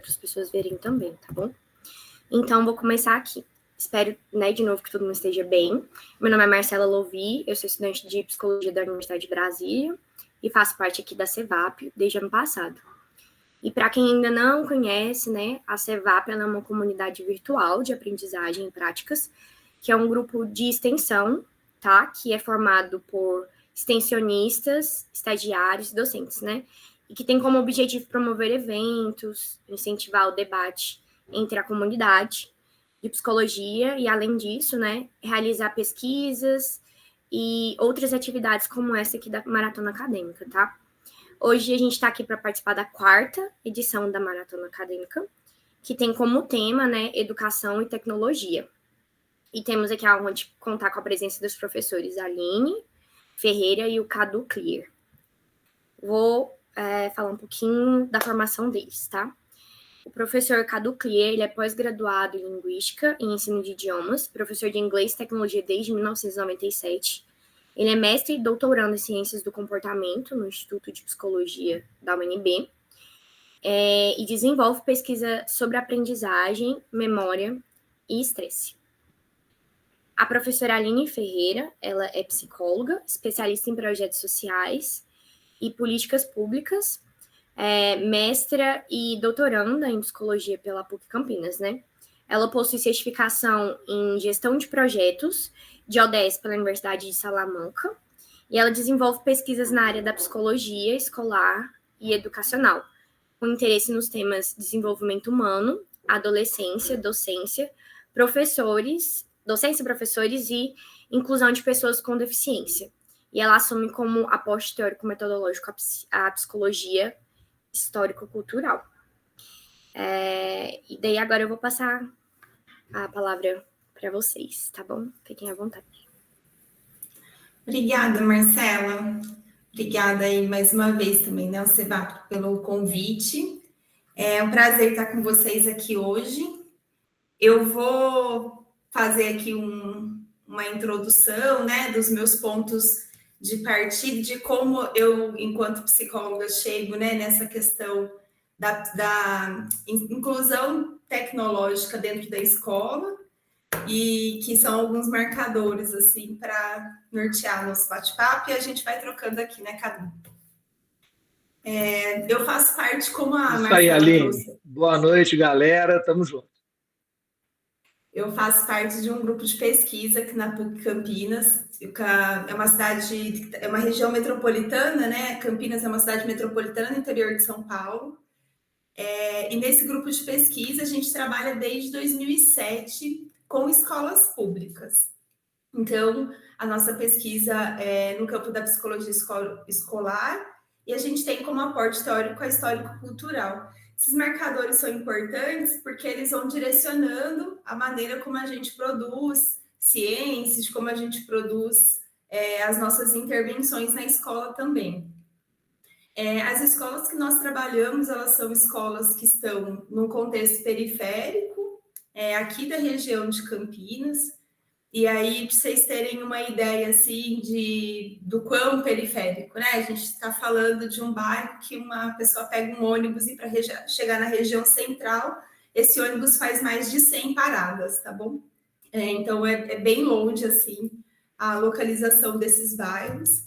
para as pessoas verem também, tá bom? Então, vou começar aqui. Espero, de novo, que todo mundo esteja bem. Meu nome é Marcela Louvi, eu sou estudante de Psicologia da Universidade de Brasília e faço parte aqui da CEVAP desde ano passado. E para quem ainda não conhece, a CEVAP é uma comunidade virtual de aprendizagem e práticas, que é um grupo de extensão, tá? Que é formado por extensionistas, estagiários e docentes, E que tem como objetivo promover eventos, incentivar o debate entre a comunidade de psicologia e, além disso, realizar pesquisas e outras atividades como essa aqui da Maratona Acadêmica, tá? Hoje a gente está aqui para participar da 4ª edição da Maratona Acadêmica, que tem como tema, educação e tecnologia. E temos aqui a honra de contar com a presença dos professores Aline Ferreira e o Cadu Clear. Vou falar um pouquinho da formação deles, tá? O professor Cadu Clear, ele é pós-graduado em Linguística e Ensino de Idiomas, professor de Inglês e Tecnologia desde 1997. Ele é mestre e doutorando em Ciências do Comportamento no Instituto de Psicologia da UNB e desenvolve pesquisa sobre aprendizagem, memória e estresse. A professora Aline Ferreira, ela é psicóloga, especialista em projetos sociais e políticas públicas, mestra e doutoranda em psicologia pela PUC Campinas, Ela possui certificação em gestão de projetos de ODS pela Universidade de Salamanca e ela desenvolve pesquisas na área da psicologia escolar e educacional, com interesse nos temas desenvolvimento humano, adolescência, docência, professores e inclusão de pessoas com deficiência. E ela assume como aporte teórico-metodológico a psicologia histórico-cultural. E daí agora eu vou passar a palavra para vocês, tá bom? Fiquem à vontade. Obrigada, Marcela. Obrigada aí mais uma vez também, ao CEVAP, pelo convite. É um prazer estar com vocês aqui hoje. Eu vou fazer aqui uma introdução, dos meus pontos de partida, de como eu, enquanto psicóloga, chego, nessa questão da inclusão tecnológica dentro da escola e que são alguns marcadores, assim, para nortear nosso bate-papo e a gente vai trocando aqui, Cadu? Eu faço parte, como a Isso Marcela aí, Aline. trouxe. Boa noite, galera. Tamo junto. Eu faço parte de um grupo de pesquisa aqui na PUC Campinas. É uma cidade, é uma região metropolitana, Campinas é uma cidade metropolitana no interior de São Paulo. E nesse grupo de pesquisa a gente trabalha desde 2007 com escolas públicas. Então, a nossa pesquisa é no campo da psicologia escolar e a gente tem como aporte teórico a histórico-cultural. Esses marcadores são importantes porque eles vão direcionando a maneira como a gente produz ciências, como a gente produz as nossas intervenções na escola também. As escolas que nós trabalhamos, elas são escolas que estão num contexto periférico, aqui da região de Campinas. E aí, para vocês terem uma ideia, assim, do quão periférico, A gente está falando de um bairro que uma pessoa pega um ônibus e para chegar na região central, esse ônibus faz mais de 100 paradas, tá bom? Então, é bem longe, assim, a localização desses bairros.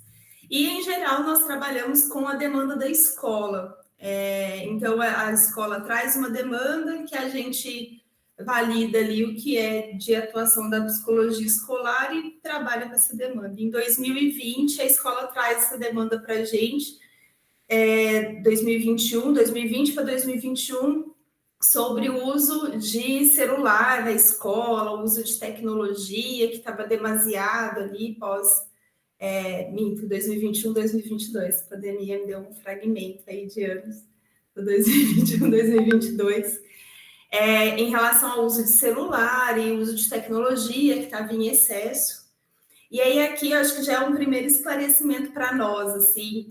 E, em geral, nós trabalhamos com a demanda da escola. Então, a escola traz uma demanda que a gente valida ali o que é de atuação da psicologia escolar e trabalha com essa demanda. Em 2020, a escola traz essa demanda para a gente, 2020 para 2021, sobre o uso de celular na escola, o uso de tecnologia, que estava demasiado ali pós 2021, 2022. A pandemia me deu um fragmento aí de anos, 2021, 2022. Em relação ao uso de celular e uso de tecnologia, que estava em excesso. E aí, aqui, eu acho que já é um primeiro esclarecimento para nós, assim,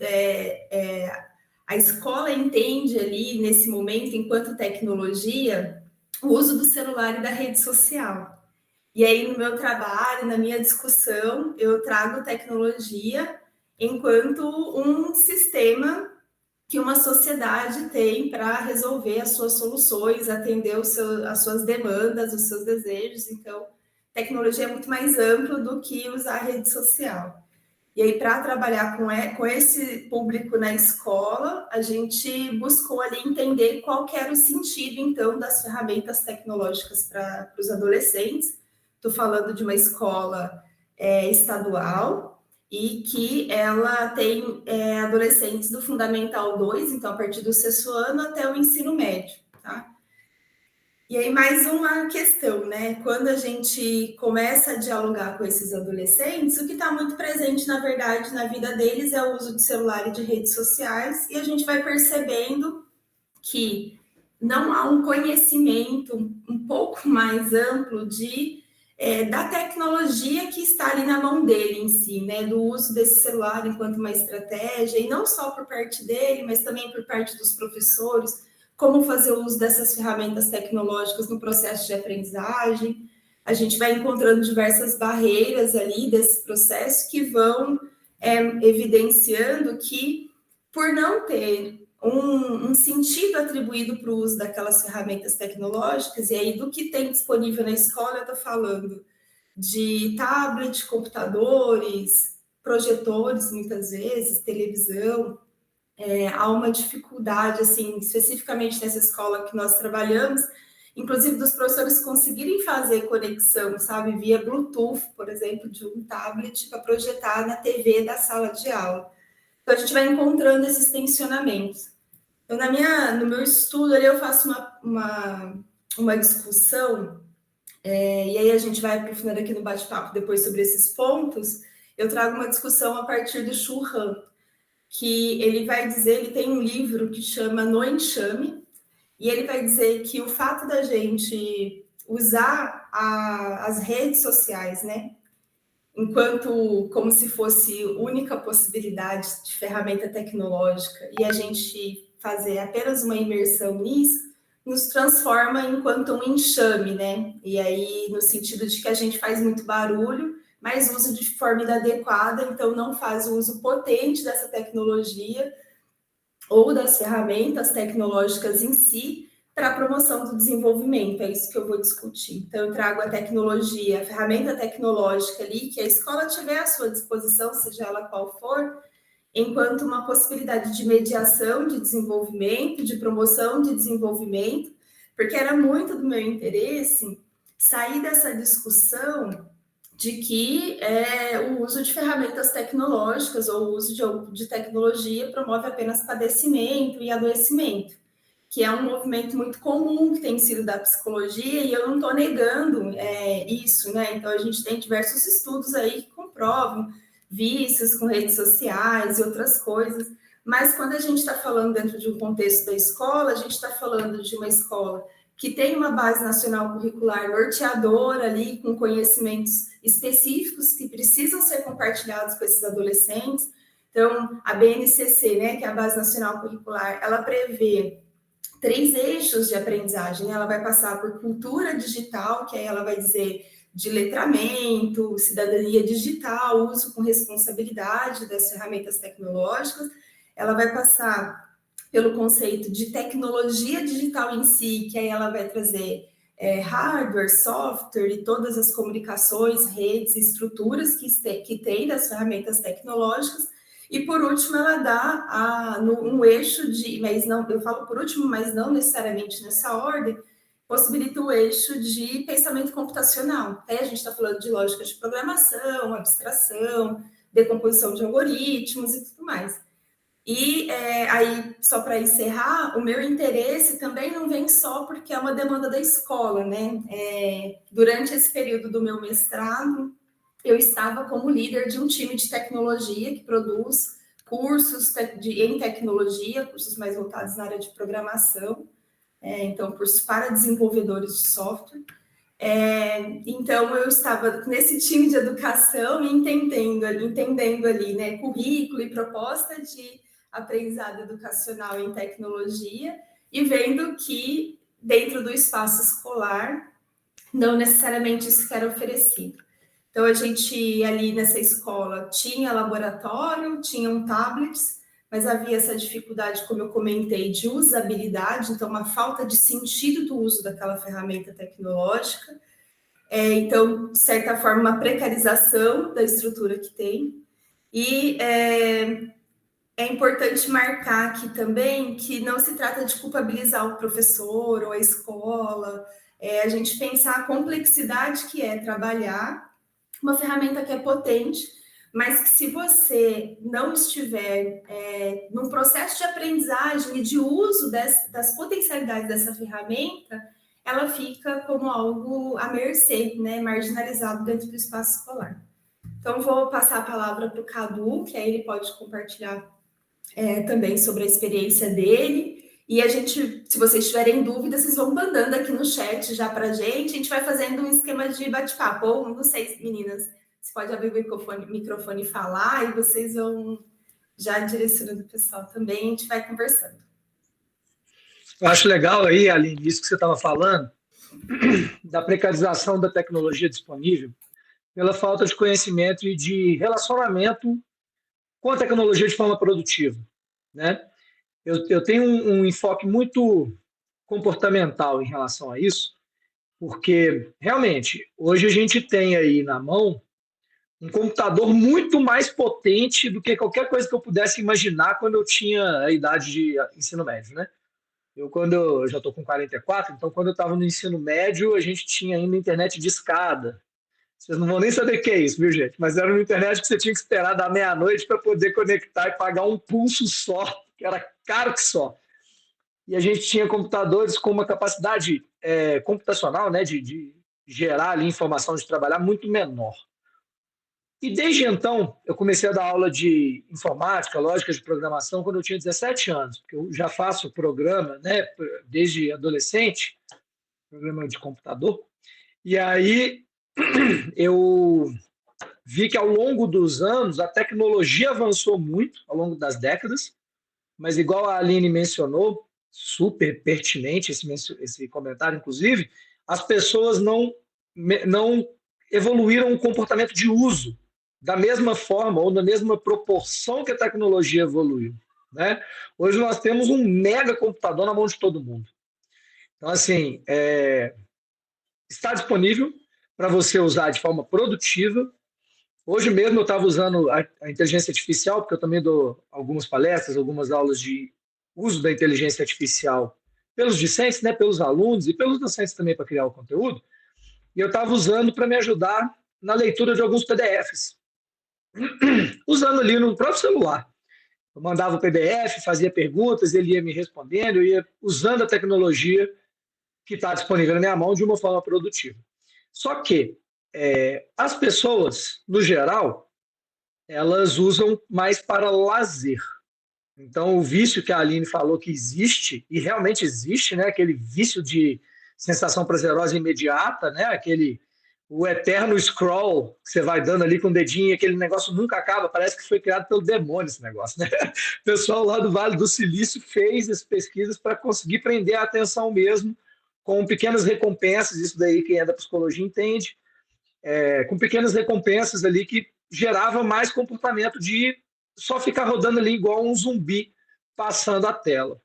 a escola entende ali, nesse momento, enquanto tecnologia, o uso do celular e da rede social. E aí, no meu trabalho, na minha discussão, eu trago tecnologia enquanto um sistema que uma sociedade tem para resolver as suas soluções, atender as suas demandas, os seus desejos. Então, tecnologia é muito mais amplo do que usar a rede social. E aí, para trabalhar com esse público na escola, a gente buscou ali entender qual que era o sentido, então, das ferramentas tecnológicas para os adolescentes. Estou falando de uma escola estadual e que ela tem adolescentes do Fundamental 2, então, a partir do 6º ano até o ensino médio, tá? E aí, mais uma questão, né? Quando a gente começa a dialogar com esses adolescentes, o que está muito presente, na verdade, na vida deles é o uso de celular e de redes sociais, e a gente vai percebendo que não há um conhecimento um pouco mais amplo da tecnologia que está ali na mão dele em si, né? Do uso desse celular enquanto uma estratégia, e não só por parte dele, mas também por parte dos professores, como fazer o uso dessas ferramentas tecnológicas no processo de aprendizagem. A gente vai encontrando diversas barreiras ali desse processo que vão evidenciando que, por não ter um sentido atribuído para o uso daquelas ferramentas tecnológicas, e aí do que tem disponível na escola, eu estou falando de tablet, computadores, projetores, muitas vezes, televisão. Há uma dificuldade, assim, especificamente nessa escola que nós trabalhamos, inclusive dos professores conseguirem fazer conexão, sabe, via Bluetooth, por exemplo, de um tablet para projetar na TV da sala de aula. Então, a gente vai encontrando esses tensionamentos. Então, no meu estudo, ali eu faço uma discussão, e aí a gente vai aprofundando aqui no bate-papo depois sobre esses pontos. Eu trago uma discussão a partir do Shu Han, que ele vai dizer, ele tem um livro que chama No Enxame, e ele vai dizer que o fato da gente usar as redes sociais, né, enquanto como se fosse única possibilidade de ferramenta tecnológica, e a gente fazer apenas uma imersão nisso, nos transforma enquanto um enxame, né? E aí, no sentido de que a gente faz muito barulho, mas usa de forma inadequada, então não faz o uso potente dessa tecnologia ou das ferramentas tecnológicas em si para a promoção do desenvolvimento. É isso que eu vou discutir. Então, eu trago a tecnologia, a ferramenta tecnológica ali, que a escola tiver à sua disposição, seja ela qual for, enquanto uma possibilidade de mediação de desenvolvimento, de promoção de desenvolvimento, porque era muito do meu interesse sair dessa discussão de que o uso de ferramentas tecnológicas ou o uso de tecnologia promove apenas padecimento e adoecimento, que é um movimento muito comum que tem sido da psicologia, e eu não estou negando isso, né? Então, a gente tem diversos estudos aí que comprovam vícios com redes sociais e outras coisas, mas quando a gente está falando dentro de um contexto da escola, a gente está falando de uma escola que tem uma base nacional curricular norteadora ali, com conhecimentos específicos que precisam ser compartilhados com esses adolescentes. Então, a BNCC, né, que é a Base Nacional Curricular, ela prevê 3 eixos de aprendizagem. Ela vai passar por cultura digital, que aí ela vai dizer de letramento, cidadania digital, uso com responsabilidade das ferramentas tecnológicas. Ela vai passar pelo conceito de tecnologia digital em si, que aí ela vai trazer hardware, software e todas as comunicações, redes, estruturas que tem das ferramentas tecnológicas. E, por último, ela dá um eixo mas não, eu falo por último, mas não necessariamente nessa ordem, possibilita o eixo de pensamento computacional. Aí a gente está falando de lógica de programação, abstração, decomposição de algoritmos e tudo mais. E aí, só para encerrar, o meu interesse também não vem só porque é uma demanda da escola, né? Durante esse período do meu mestrado, eu estava como líder de um time de tecnologia que produz cursos em tecnologia, cursos mais voltados na área de programação, então, cursos para desenvolvedores de software. Então, eu estava nesse time de educação entendendo ali, né, currículo e proposta de aprendizado educacional em tecnologia, e vendo que dentro do espaço escolar não necessariamente isso que era oferecido. Então, a gente ali nessa escola tinha laboratório, tinham tablets, mas havia essa dificuldade, como eu comentei, de usabilidade, então uma falta de sentido do uso daquela ferramenta tecnológica. Então, de certa forma, uma precarização da estrutura que tem. E é importante marcar aqui também que não se trata de culpabilizar o professor ou a escola, a gente pensar a complexidade que é trabalhar uma ferramenta que é potente, mas que se você não estiver num processo de aprendizagem e de uso das potencialidades dessa ferramenta, ela fica como algo à mercê, né, marginalizado dentro do espaço escolar. Então, vou passar a palavra para o Cadu, que aí ele pode compartilhar também sobre a experiência dele. E a gente, se vocês tiverem dúvidas, vocês vão mandando aqui no chat já para a gente vai fazendo um esquema de bate-papo. Ou, não sei, meninas, você pode abrir o microfone e falar, e vocês vão já direcionando o pessoal também, a gente vai conversando. Eu acho legal aí, Aline, isso que você estava falando, da precarização da tecnologia disponível, pela falta de conhecimento e de relacionamento com a tecnologia de forma produtiva, né? Eu tenho um enfoque muito comportamental em relação a isso, porque, realmente, hoje a gente tem aí na mão um computador muito mais potente do que qualquer coisa que eu pudesse imaginar quando eu tinha a idade de ensino médio, né? Eu já estou com 44, então quando eu estava no ensino médio, a gente tinha ainda internet de escada. Vocês não vão nem saber o que é isso, viu, gente? Mas era uma internet que você tinha que esperar da meia-noite para poder conectar e pagar um pulso só, que era caro que só. E a gente tinha computadores com uma capacidade computacional, né, de gerar ali informação, de trabalhar muito menor. E desde então, eu comecei a dar aula de informática, lógica de programação, quando eu tinha 17 anos, porque eu já faço programa, né, desde adolescente, programa de computador. E aí eu vi que ao longo dos anos a tecnologia avançou muito, ao longo das décadas, mas igual a Aline mencionou, super pertinente esse comentário, inclusive, as pessoas não evoluíram o comportamento de uso da mesma forma ou na mesma proporção que a tecnologia evoluiu, né? Hoje nós temos um mega computador na mão de todo mundo. Então, assim, está disponível para você usar de forma produtiva. Hoje mesmo eu estava usando a inteligência artificial, porque eu também dou algumas palestras, algumas aulas de uso da inteligência artificial pelos discentes, né, pelos alunos e pelos docentes também para criar o conteúdo. E eu estava usando para me ajudar na leitura de alguns PDFs, usando ali no próprio celular. Eu mandava o PDF, fazia perguntas, ele ia me respondendo, eu ia usando a tecnologia que está disponível na minha mão de uma forma produtiva. Só que as pessoas, no geral, elas usam mais para lazer. Então, o vício que a Aline falou que existe, e realmente existe, né? Aquele vício de sensação prazerosa imediata, né? O eterno scroll que você vai dando ali com o dedinho e aquele negócio nunca acaba, parece que foi criado pelo demônio esse negócio, né? O pessoal lá do Vale do Silício fez as pesquisas para conseguir prender a atenção mesmo, com pequenas recompensas, isso daí quem é da psicologia entende, com pequenas recompensas ali que gerava mais comportamento de só ficar rodando ali igual um zumbi passando a tela.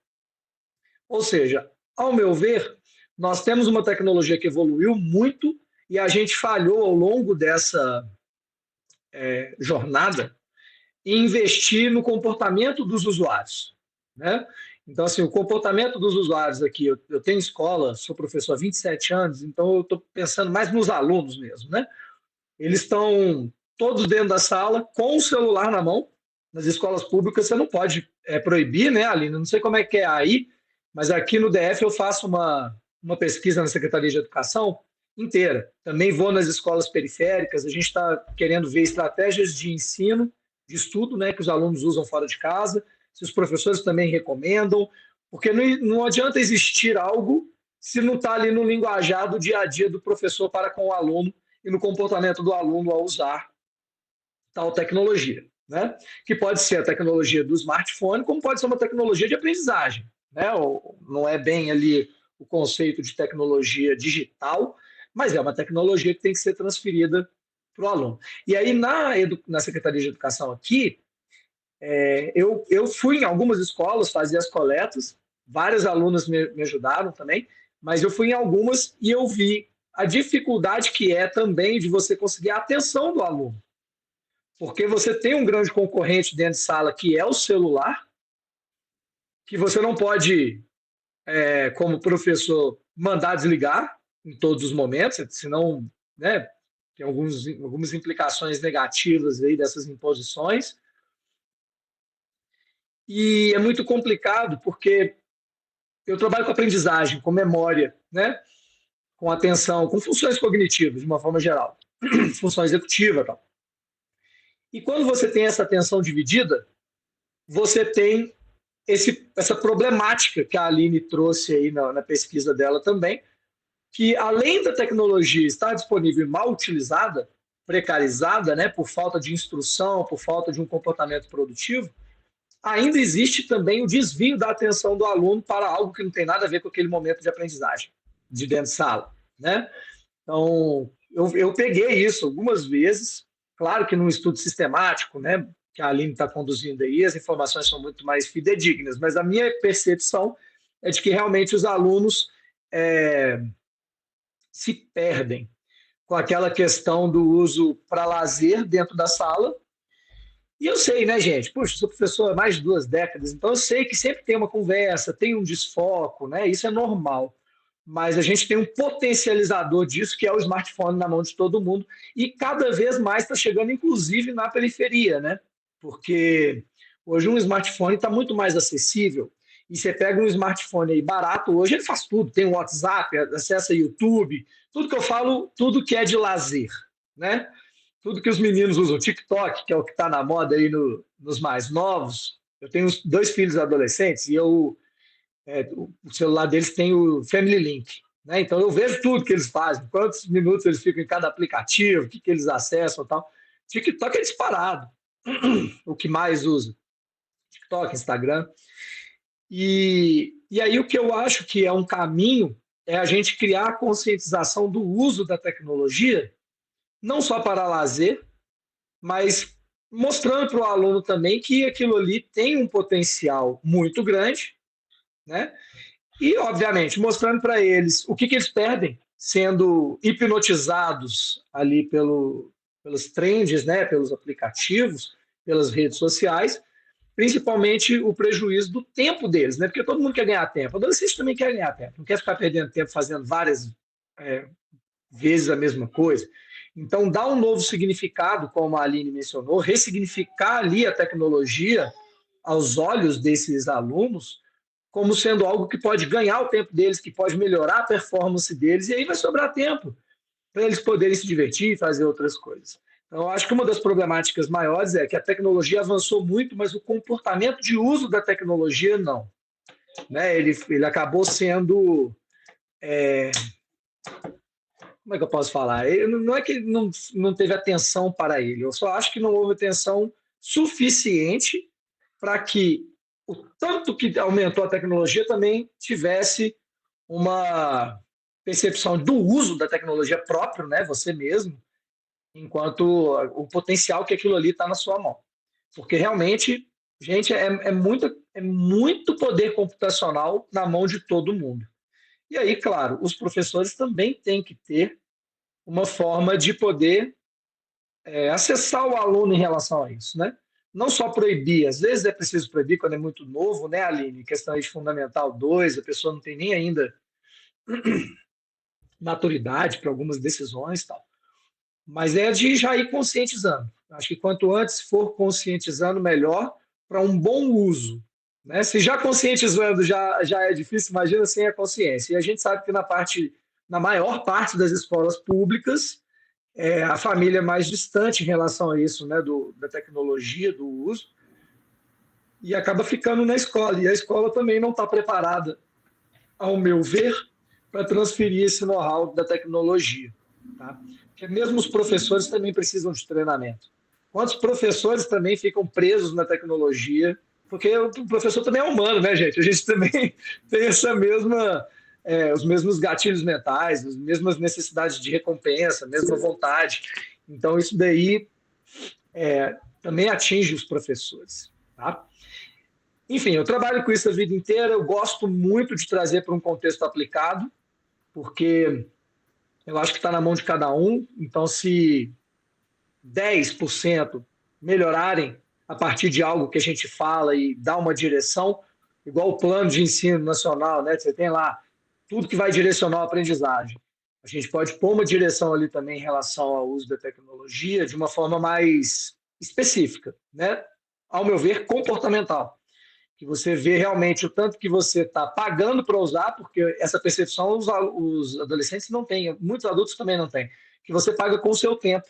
Ou seja, ao meu ver, nós temos uma tecnologia que evoluiu muito e a gente falhou ao longo dessa jornada em investir no comportamento dos usuários, né? Então, assim, o comportamento dos usuários aqui, eu tenho escola, sou professor há 27 anos, então eu estou pensando mais nos alunos mesmo, né? Eles estão todos dentro da sala, com o celular na mão. Nas escolas públicas você não pode proibir, né, Aline? Não sei como é que é aí, mas aqui no DF eu faço uma pesquisa na Secretaria de Educação inteira. Também vou nas escolas periféricas, a gente está querendo ver estratégias de ensino, de estudo, né, que os alunos usam fora de casa, se os professores também recomendam, porque não adianta existir algo se não está ali no linguajar do dia a dia do professor para com o aluno e no comportamento do aluno ao usar tal tecnologia, né? Que pode ser a tecnologia do smartphone, como pode ser uma tecnologia de aprendizagem, né? Não é bem ali o conceito de tecnologia digital, mas é uma tecnologia que tem que ser transferida para o aluno. E aí, na Secretaria de Educação aqui, Eu fui em algumas escolas fazer as coletas, várias alunas me ajudaram também, mas eu fui em algumas e eu vi a dificuldade que é também de você conseguir a atenção do aluno. Porque você tem um grande concorrente dentro de sala, que é o celular, que você não pode, como professor, mandar desligar em todos os momentos, senão, né, tem algumas implicações negativas aí dessas imposições. E é muito complicado, porque eu trabalho com aprendizagem, com memória, né, com atenção, com funções cognitivas, de uma forma geral, função executiva e tal. E quando você tem essa atenção dividida, você tem essa problemática que a Aline trouxe aí na pesquisa dela também, que além da tecnologia estar disponível e mal utilizada, precarizada, né, por falta de instrução, por falta de um comportamento produtivo, ainda existe também o desvio da atenção do aluno para algo que não tem nada a ver com aquele momento de aprendizagem, de dentro de sala, né? Então, eu peguei isso algumas vezes, claro que num estudo sistemático, né, que a Aline está conduzindo aí, as informações são muito mais fidedignas, mas a minha percepção é de que realmente os alunos se perdem com aquela questão do uso para lazer dentro da sala. E eu sei, né, gente? Puxa, sou professor há mais de 2 décadas, então eu sei que sempre tem uma conversa, tem um desfoco, né? Isso é normal. Mas a gente tem um potencializador disso, que é o smartphone na mão de todo mundo, e cada vez mais está chegando, inclusive, na periferia, né? Porque hoje um smartphone está muito mais acessível, e você pega um smartphone aí barato, hoje ele faz tudo, tem o WhatsApp, acessa YouTube, tudo que eu falo, tudo que é de lazer, né? Tudo que os meninos usam, TikTok, que é o que está na moda aí nos mais novos. Eu tenho 2 filhos adolescentes e o celular deles tem o Family Link, né? Então eu vejo tudo que eles fazem, quantos minutos eles ficam em cada aplicativo, o que eles acessam e tal. TikTok é disparado, o que mais usa. TikTok, Instagram. E aí o que eu acho que é um caminho é a gente criar a conscientização do uso da tecnologia, não só para lazer, mas mostrando para o aluno também que aquilo ali tem um potencial muito grande, né? E, obviamente, mostrando para eles o que eles perdem sendo hipnotizados ali pelos trends, né? Pelos aplicativos, pelas redes sociais, principalmente o prejuízo do tempo deles, né? Porque todo mundo quer ganhar tempo. O adolescente também quer ganhar tempo, não quer ficar perdendo tempo fazendo várias vezes a mesma coisa. Então, dar um novo significado, como a Aline mencionou, ressignificar ali a tecnologia aos olhos desses alunos como sendo algo que pode ganhar o tempo deles, que pode melhorar a performance deles, e aí vai sobrar tempo para eles poderem se divertir e fazer outras coisas. Então, eu acho que uma das problemáticas maiores é que a tecnologia avançou muito, mas o comportamento de uso da tecnologia não. Né? Ele acabou sendo... como é que eu posso falar? Não é que ele não teve atenção para ele, eu só acho que não houve atenção suficiente para que o tanto que aumentou a tecnologia também tivesse uma percepção do uso da tecnologia próprio, né, você mesmo, enquanto o potencial que aquilo ali está na sua mão. Porque realmente, gente, é muito poder computacional na mão de todo mundo. E aí, claro, os professores também têm que ter uma forma de poder acessar o aluno em relação a isso, né? Não só proibir, às vezes é preciso proibir quando é muito novo, né, Aline? Questão de Fundamental 2, a pessoa não tem nem ainda maturidade para algumas decisões e tal. Mas é de já ir conscientizando. Acho que quanto antes for conscientizando, melhor para um bom uso. Né? Se já conscientizando já é difícil, imagina sem a consciência. E a gente sabe que na maior parte das escolas públicas, a família é mais distante em relação a isso, né? Da tecnologia, do uso, e acaba ficando na escola. E a escola também não está preparada, ao meu ver, para transferir esse know-how da tecnologia. Tá? Porque mesmo os professores também precisam de treinamento. Quantos professores também ficam presos na tecnologia? Porque o professor também é humano, né, gente? A gente também tem essa os mesmos gatilhos mentais, as mesmas necessidades de recompensa, a mesma vontade. Então, isso daí também atinge os professores. tá? Enfim, eu trabalho com isso a vida inteira, eu gosto muito de trazer para um contexto aplicado, porque eu acho que está na mão de cada um. Então, se 10% melhorarem a partir de algo que a gente fala e dá uma direção, igual o plano de ensino nacional, né? Você tem lá tudo que vai direcionar a aprendizagem. A gente pode pôr uma direção ali também em relação ao uso da tecnologia de uma forma mais específica, né? Ao meu ver, comportamental. Que você vê realmente o tanto que você está pagando para usar, porque essa percepção os adolescentes não têm, muitos adultos também não têm, que você paga com o seu tempo.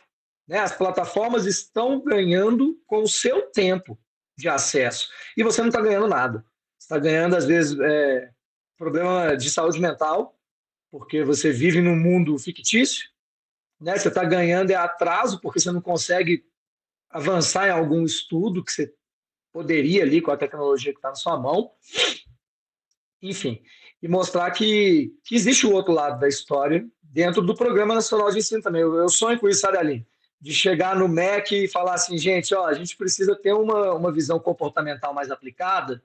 Né? As plataformas estão ganhando com o seu tempo de acesso e você não está ganhando nada. Você está ganhando, às vezes, problema de saúde mental, porque você vive num mundo fictício, né? Você está ganhando atraso, porque você não consegue avançar em algum estudo que você poderia ali com a tecnologia que está na sua mão. Enfim, e mostrar que existe o outro lado da história dentro do Programa Nacional de Ensino também. Eu sonho com isso, sabe, Aline? De chegar no MEC e falar assim, gente, ó, a gente precisa ter uma visão comportamental mais aplicada,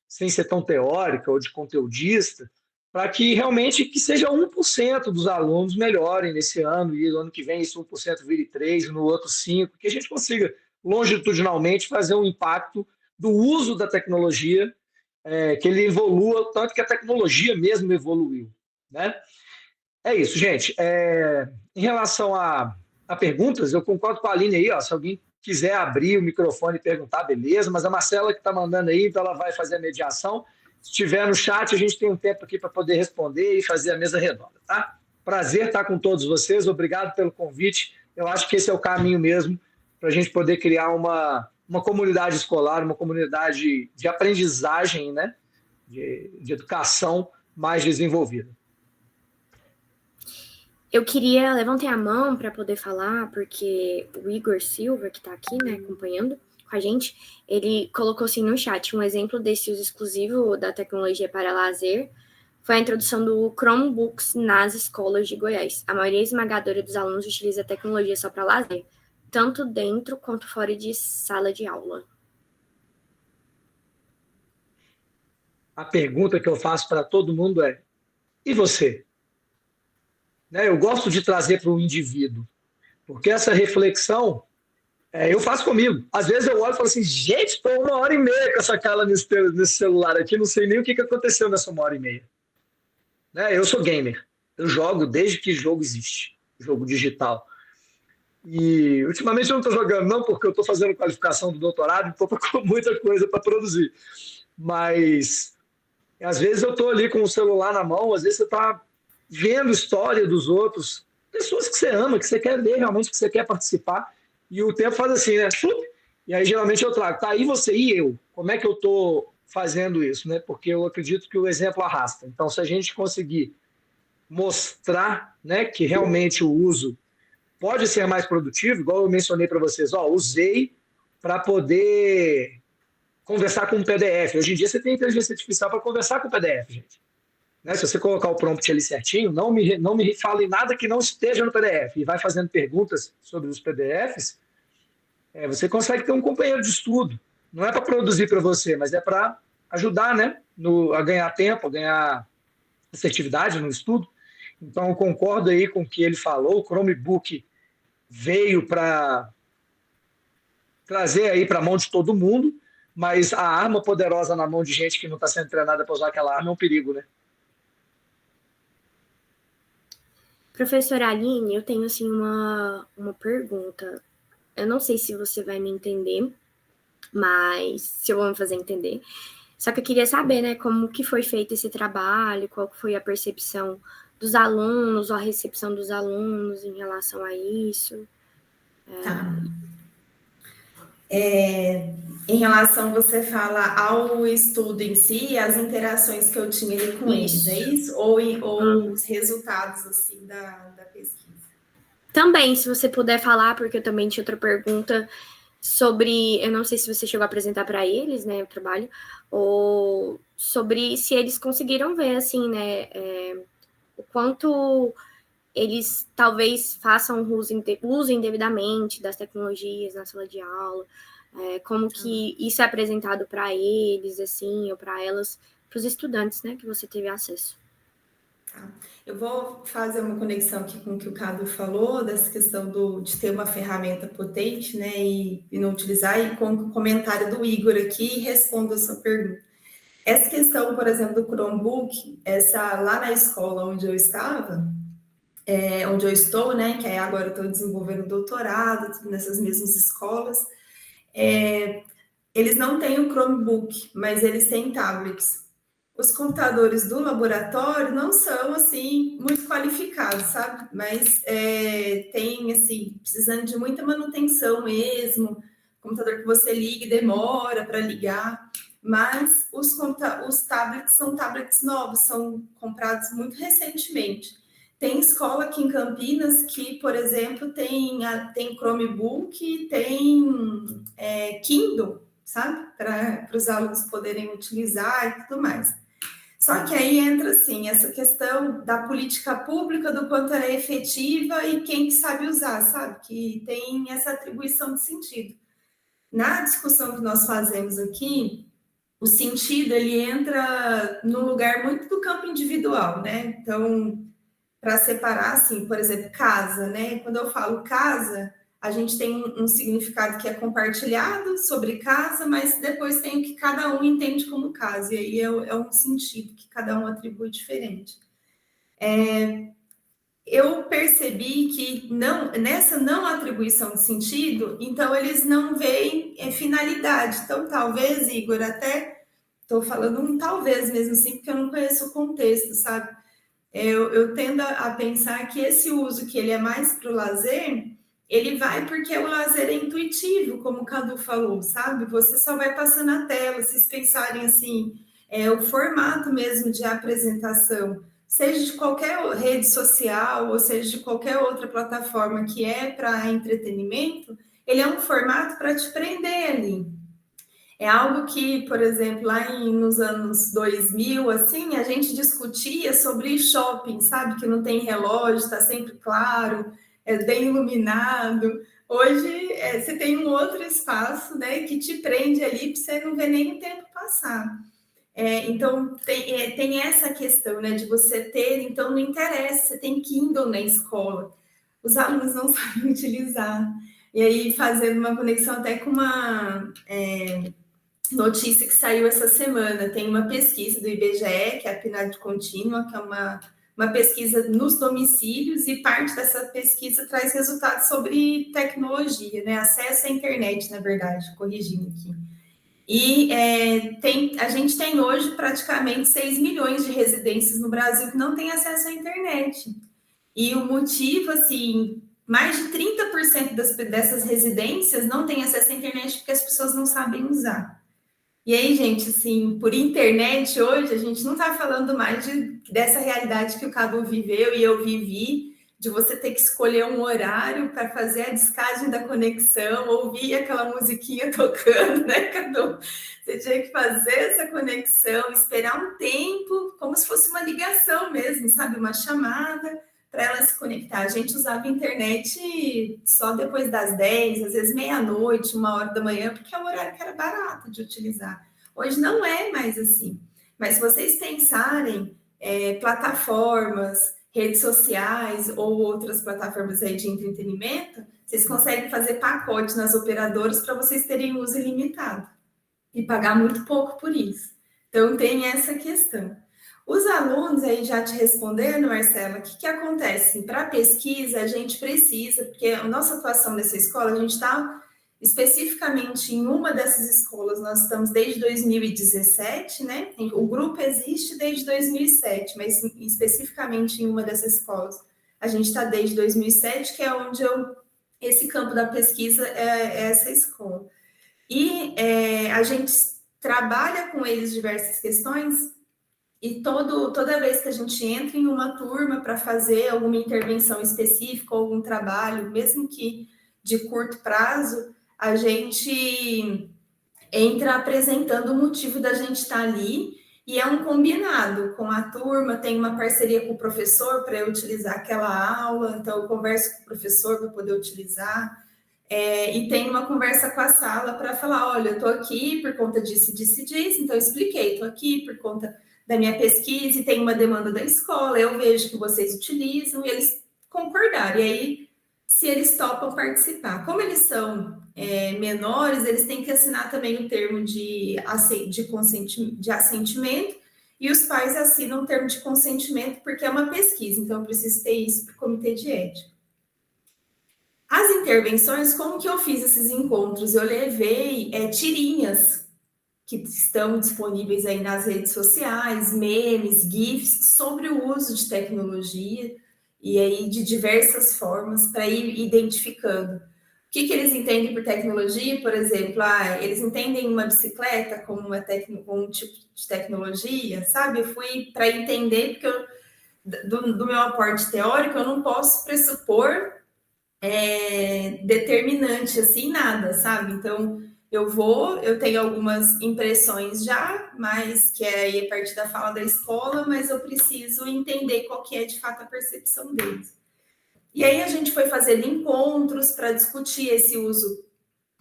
sem ser tão teórica ou de conteudista, para que realmente que seja 1% dos alunos melhorem nesse ano, e no ano que vem esse 1% vire 3%, no outro 5%, que a gente consiga longitudinalmente fazer um impacto do uso da tecnologia, que ele evolua, tanto que a tecnologia mesmo evoluiu. Né? É isso, gente. Em relação a perguntas, eu concordo com a Aline aí, ó, se alguém quiser abrir o microfone e perguntar, beleza, mas a Marcela que está mandando aí, então ela vai fazer a mediação. Se estiver no chat, a gente tem um tempo aqui para poder responder e fazer a mesa redonda, tá? Prazer estar com todos vocês, obrigado pelo convite. Eu acho que esse é o caminho mesmo para a gente poder criar uma comunidade escolar, uma comunidade de aprendizagem, né? de educação mais desenvolvida. Eu queria levantar a mão para poder falar, porque o Igor Silva, que está aqui, né, acompanhando com a gente, ele colocou assim no chat, um exemplo desse uso exclusivo da tecnologia para lazer foi a introdução do Chromebooks nas escolas de Goiás. A maioria esmagadora dos alunos utiliza a tecnologia só para lazer, tanto dentro quanto fora de sala de aula. A pergunta que eu faço para todo mundo é: e você? Né? Eu gosto de trazer para o indivíduo, porque essa reflexão eu faço comigo. Às vezes eu olho e falo assim, gente, estou 1h30 com essa cara nesse celular aqui, não sei nem o que aconteceu nessa 1h30. Né? Eu sou gamer, eu jogo desde que jogo existe, jogo digital. E ultimamente eu não estou jogando não, porque eu estou fazendo qualificação do doutorado, estou com muita coisa para produzir. Mas às vezes eu estou ali com o celular na mão, às vezes você está vendo história dos outros, pessoas que você ama, que você quer ver realmente, que você quer participar, e o tempo faz assim, né? E aí geralmente eu trago, tá aí você e eu, como é que eu estou fazendo isso, né? Porque eu acredito que o exemplo arrasta. Então, se a gente conseguir mostrar, né, que realmente o uso pode ser mais produtivo, igual eu mencionei para vocês, ó, usei para poder conversar com um PDF. Hoje em dia você tem inteligência artificial para conversar com o PDF, gente. Né? Se você colocar o prompt ali certinho, não me fale nada que não esteja no PDF e vai fazendo perguntas sobre os PDFs, você consegue ter um companheiro de estudo. Não é para produzir para você, mas é para ajudar, né, a ganhar tempo, a ganhar assertividade no estudo. Então, eu concordo aí com o que ele falou. O Chromebook veio para trazer aí para a mão de todo mundo, mas a arma poderosa na mão de gente que não está sendo treinada para usar aquela arma é um perigo, né? Professora Aline, eu tenho assim uma pergunta. Eu não sei se você vai me entender, mas se eu vou me fazer entender. Só que eu queria saber, né, como que foi feito esse trabalho, qual foi a percepção dos alunos, ou a recepção dos alunos em relação a isso. Tá. Em relação, você fala ao estudo em si, as interações que eu tinha ali com eles, é isso? Ou os resultados, assim, da pesquisa? Também, se você puder falar, porque eu também tinha outra pergunta sobre, eu não sei se você chegou a apresentar para eles, né, o trabalho, ou sobre se eles conseguiram ver, assim, né, o quanto eles talvez façam uso indevidamente das tecnologias na sala de aula, Como que isso é apresentado para eles, assim, ou para elas, para os estudantes, né, que você teve acesso. Eu vou fazer uma conexão aqui com o que o Cadu falou, dessa questão de ter uma ferramenta potente, né, e não utilizar, e com o comentário do Igor aqui, respondo a sua pergunta. Essa questão, por exemplo, do Chromebook, lá na escola onde eu estava, onde eu estou, né, que aí agora eu estou desenvolvendo doutorado, nessas mesmas escolas, eles não têm o Chromebook, mas eles têm tablets. Os computadores do laboratório não são, assim, muito qualificados, sabe? Mas tem, assim, precisando de muita manutenção mesmo, computador que você liga e demora para ligar, mas os tablets são tablets novos, são comprados muito recentemente. Tem escola aqui em Campinas que, por exemplo, tem Chromebook, tem Kindle, sabe? Para os alunos poderem utilizar e tudo mais. Só que aí entra, assim, essa questão da política pública, do quanto ela é efetiva e quem que sabe usar, sabe? Que tem essa atribuição de sentido. Na discussão que nós fazemos aqui, o sentido, ele entra no lugar muito do campo individual, né? Então, para separar, assim, por exemplo, casa, né? Quando eu falo casa, a gente tem um significado que é compartilhado sobre casa, mas depois tem o que cada um entende como casa, e aí é um sentido que cada um atribui diferente. Eu percebi que nessa não atribuição de sentido, então eles não veem finalidade. Então, talvez, Igor, até estou falando um talvez mesmo assim, porque eu não conheço o contexto, sabe? Eu tendo a pensar que esse uso que ele é mais para o lazer, ele vai porque o lazer é intuitivo, como o Cadu falou, sabe? Você só vai passando a tela, se vocês pensarem assim, o formato mesmo de apresentação, seja de qualquer rede social, ou seja de qualquer outra plataforma que é para entretenimento, ele é um formato para te prender ali. É algo que, por exemplo, nos anos 2000, assim, a gente discutia sobre shopping, sabe? Que não tem relógio, está sempre claro, é bem iluminado. Hoje, você tem um outro espaço, né, que te prende ali para você não ver nem o tempo passar. Então, tem essa questão, né, de você ter, então não interessa, você tem Kindle na escola. Os alunos não sabem utilizar. E aí, fazendo uma conexão até com uma notícia que saiu essa semana, tem uma pesquisa do IBGE, que é a PNAD contínua, que é uma pesquisa nos domicílios, e parte dessa pesquisa traz resultados sobre tecnologia, né? Acesso à internet, na verdade, corrigindo aqui. E a gente tem hoje praticamente 6 milhões de residências no Brasil que não têm acesso à internet. E o motivo, assim, mais de 30% dessas residências não têm acesso à internet porque as pessoas não sabem usar. E aí, gente, assim, por internet hoje, a gente não está falando mais dessa realidade que o Cadu viveu e eu vivi, de você ter que escolher um horário para fazer a descagem da conexão, ouvir aquela musiquinha tocando, né, Cadu? Você tinha que fazer essa conexão, esperar um tempo, como se fosse uma ligação mesmo, sabe? Uma chamada para ela se conectar. A gente usava a internet só depois das 10, às vezes meia-noite, 1h da manhã, porque é um horário que era barato de utilizar. Hoje não é mais assim. Mas se vocês pensarem, plataformas, redes sociais ou outras plataformas aí de entretenimento, vocês conseguem fazer pacote nas operadoras para vocês terem uso ilimitado e pagar muito pouco por isso. Então, tem essa questão. Os alunos, aí já te respondendo, Marcela, o que acontece? Para a pesquisa, a gente precisa, porque a nossa atuação nessa escola, a gente está especificamente em uma dessas escolas, nós estamos desde 2017, né? O grupo existe desde 2007, mas especificamente em uma dessas escolas, a gente está desde 2007, que é onde esse campo da pesquisa é essa escola. E a gente trabalha com eles diversas questões, e toda vez que a gente entra em uma turma para fazer alguma intervenção específica, algum trabalho, mesmo que de curto prazo, a gente entra apresentando o motivo da gente estar ali, e é um combinado com a turma, tem uma parceria com o professor para eu utilizar aquela aula, então eu converso com o professor para poder utilizar. e tem uma conversa com a sala para falar, olha, eu estou aqui por conta disso, então eu expliquei, estou aqui por conta da minha pesquisa e tem uma demanda da escola, eu vejo que vocês utilizam, e eles concordaram, e aí, se eles topam participar. Como eles são menores, eles têm que assinar também o termo de assentimento, e os pais assinam o termo de consentimento, porque é uma pesquisa, então eu preciso ter isso para o comitê de ética. As intervenções, como que eu fiz esses encontros? Eu levei tirinhas que estão disponíveis aí nas redes sociais, memes, GIFs, sobre o uso de tecnologia, e aí de diversas formas, para ir identificando. O que eles entendem por tecnologia? Por exemplo, eles entendem uma bicicleta como um tipo de tecnologia, sabe? Eu fui para entender, porque do meu aporte teórico, eu não posso pressupor determinante, assim, nada, sabe? Então, eu tenho algumas impressões já, mas que é aí a partir da fala da escola, mas eu preciso entender qual que é, de fato, a percepção deles. E aí a gente foi fazendo encontros para discutir esse uso,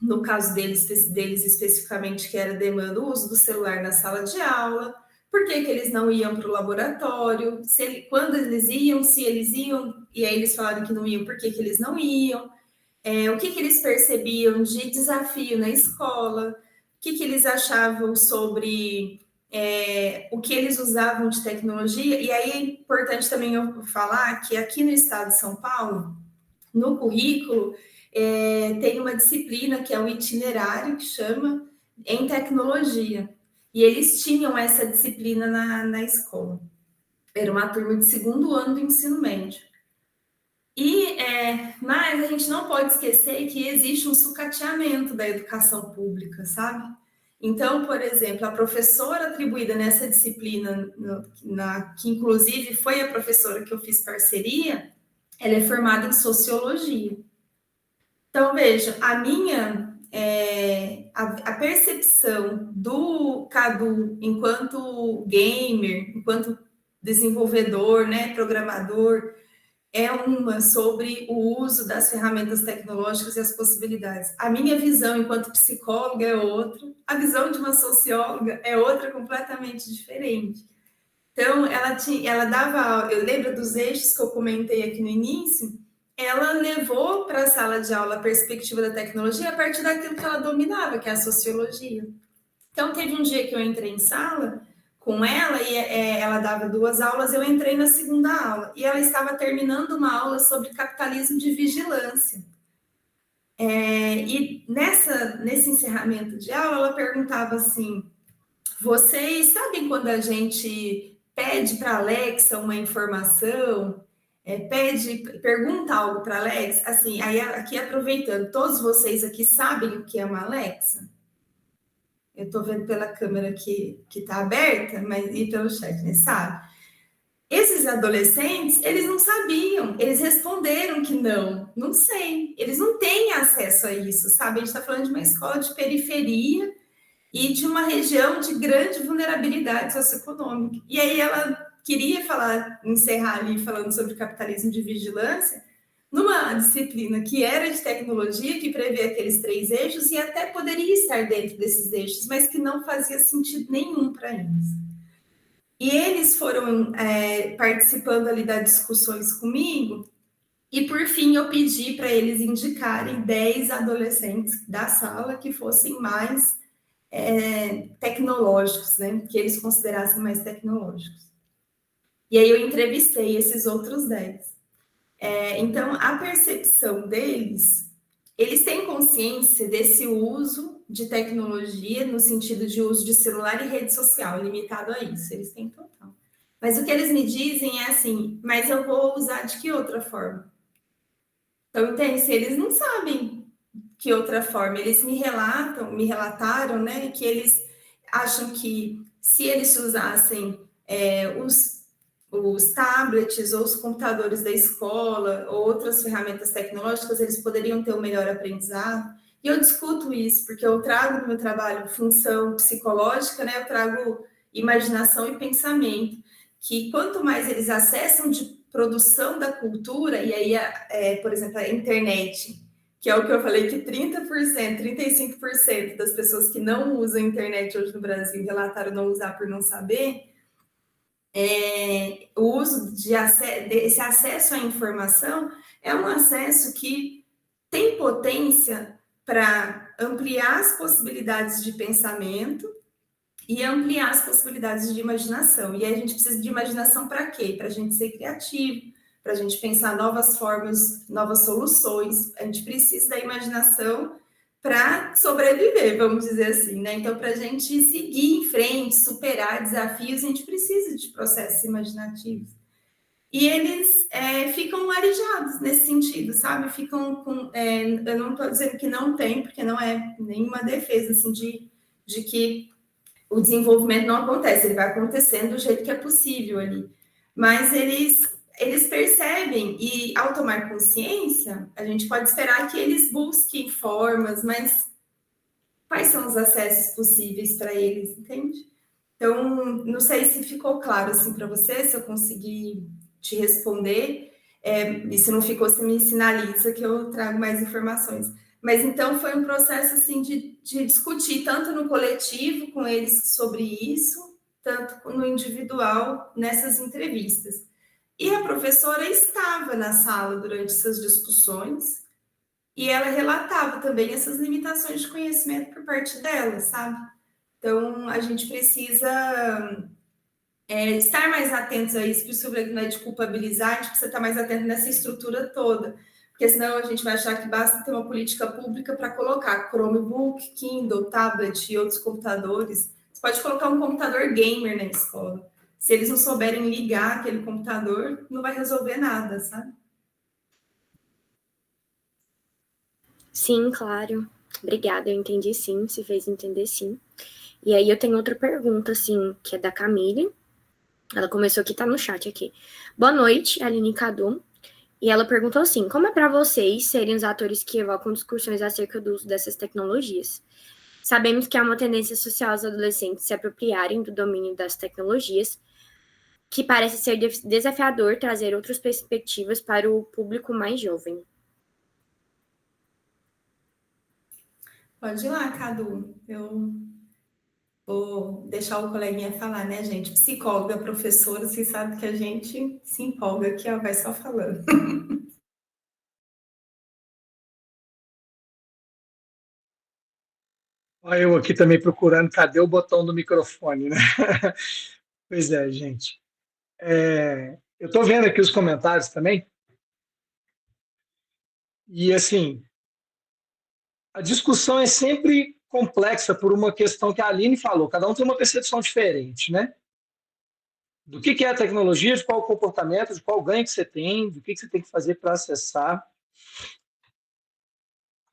no caso deles especificamente, que era demanda o uso do celular na sala de aula, por que eles não iam para o laboratório, quando eles iam, se eles iam, e aí eles falaram que não iam, por que eles não iam, o que eles percebiam de desafio na escola, o que eles achavam sobre o que eles usavam de tecnologia. E aí é importante também eu falar que aqui no estado de São Paulo, no currículo, tem uma disciplina que é o itinerário, que chama em tecnologia. E eles tinham essa disciplina na escola. Era uma turma de 2º ano do ensino médio. Mas a gente não pode esquecer que existe um sucateamento da educação pública, sabe? Então, por exemplo, a professora atribuída nessa disciplina, que inclusive foi a professora que eu fiz parceria, ela é formada em sociologia. Então, veja, a percepção do Cadu enquanto gamer, enquanto desenvolvedor, né, programador, é uma sobre o uso das ferramentas tecnológicas e as possibilidades. A minha visão enquanto psicóloga é outra, a visão de uma socióloga é outra, completamente diferente. Então, ela dava, eu lembro dos eixos que eu comentei aqui no início, ela levou para a sala de aula a perspectiva da tecnologia a partir daquilo que ela dominava, que é a sociologia. Então, teve um dia que eu entrei em sala com ela, e ela dava 2 aulas, eu entrei na 2ª aula, e ela estava terminando uma aula sobre capitalismo de vigilância. E nesse encerramento de aula, ela perguntava assim, vocês sabem quando a gente pede para a Alexa uma informação, pergunta algo para a Alexa, assim, aí aqui aproveitando, todos vocês aqui sabem o que é uma Alexa? Eu estou vendo pela câmera que está aberta, mas e pelo chat, né? Sabe? Esses adolescentes, eles não sabiam, eles responderam que não sei, eles não têm acesso a isso, sabe? A gente está falando de uma escola de periferia e de uma região de grande vulnerabilidade socioeconômica. E aí ela queria encerrar ali falando sobre capitalismo de vigilância, numa disciplina que era de tecnologia, que prevê aqueles 3 eixos, e até poderia estar dentro desses eixos, mas que não fazia sentido nenhum para eles. E eles foram participando ali das discussões comigo, e por fim eu pedi para eles indicarem 10 adolescentes da sala que fossem mais tecnológicos, né? Que eles considerassem mais tecnológicos. E aí eu entrevistei esses outros 10. Então, a percepção deles, eles têm consciência desse uso de tecnologia no sentido de uso de celular e rede social, limitado a isso, eles têm total. Mas o que eles me dizem é assim, mas eu vou usar de que outra forma? Então, entende? Se eles não sabem que outra forma, eles me relataram, né, que eles acham que se eles usassem os tablets ou os computadores da escola ou outras ferramentas tecnológicas, eles poderiam ter um melhor aprendizado. E eu discuto isso, porque eu trago no meu trabalho função psicológica, né? Eu trago imaginação e pensamento, que quanto mais eles acessam de produção da cultura, e aí, por exemplo, a internet que é o que eu falei, que 30%, 35% das pessoas que não usam a internet hoje no Brasil relataram não usar por não saber, o uso desse acesso à informação é um acesso que tem potência para ampliar as possibilidades de pensamento e ampliar as possibilidades de imaginação. E aí a gente precisa de imaginação para quê? Para a gente ser criativo, para a gente pensar novas formas, novas soluções. A gente precisa da imaginação para sobreviver, vamos dizer assim, né? Então, para a gente seguir em frente, superar desafios, a gente precisa de processos imaginativos. E eles ficam arijados nesse sentido, sabe? Ficam com. Eu não estou dizendo que não tem, porque não é nenhuma defesa assim, de que o desenvolvimento não acontece, ele vai acontecendo do jeito que é possível ali. Mas eles percebem, e ao tomar consciência, a gente pode esperar que eles busquem formas, mas quais são os acessos possíveis para eles, entende? Então, não sei se ficou claro assim para você, se eu consegui te responder, e se não ficou, você me sinaliza que eu trago mais informações. Mas então foi um processo assim de discutir tanto no coletivo com eles sobre isso, tanto no individual nessas entrevistas. E a professora estava na sala durante essas discussões e ela relatava também essas limitações de conhecimento por parte dela, sabe? Então a gente precisa estar mais atentos a isso, por isso que não é de culpabilizar, a gente precisa estar mais atento nessa estrutura toda, porque senão a gente vai achar que basta ter uma política pública para colocar Chromebook, Kindle, tablet e outros computadores. Você pode colocar um computador gamer na escola. Se eles não souberem ligar aquele computador, não vai resolver nada, sabe? Sim, claro. Obrigada, eu entendi sim, se fez entender sim. E aí eu tenho outra pergunta, assim, que é da Camille. Ela começou aqui, tá no chat aqui. Boa noite, Aline Cadu. E ela perguntou assim, como é para vocês serem os atores que evocam discussões acerca do uso dessas tecnologias? Sabemos que há uma tendência social aos adolescentes se apropriarem do domínio das tecnologias, que parece ser desafiador trazer outras perspectivas para o público mais jovem. Pode ir lá, Cadu. Eu vou deixar o coleguinha falar, né, gente? Psicóloga, professora, vocês sabem que a gente se empolga aqui, ó, vai só falando. Olha eu aqui também procurando, cadê o botão do microfone, né? Pois é, gente. Eu estou vendo aqui os comentários também, e assim, a discussão é sempre complexa por uma questão que a Aline falou, cada um tem uma percepção diferente, né? Do que é a tecnologia, de qual o comportamento, de qual ganho que você tem, do que você tem que fazer para acessar.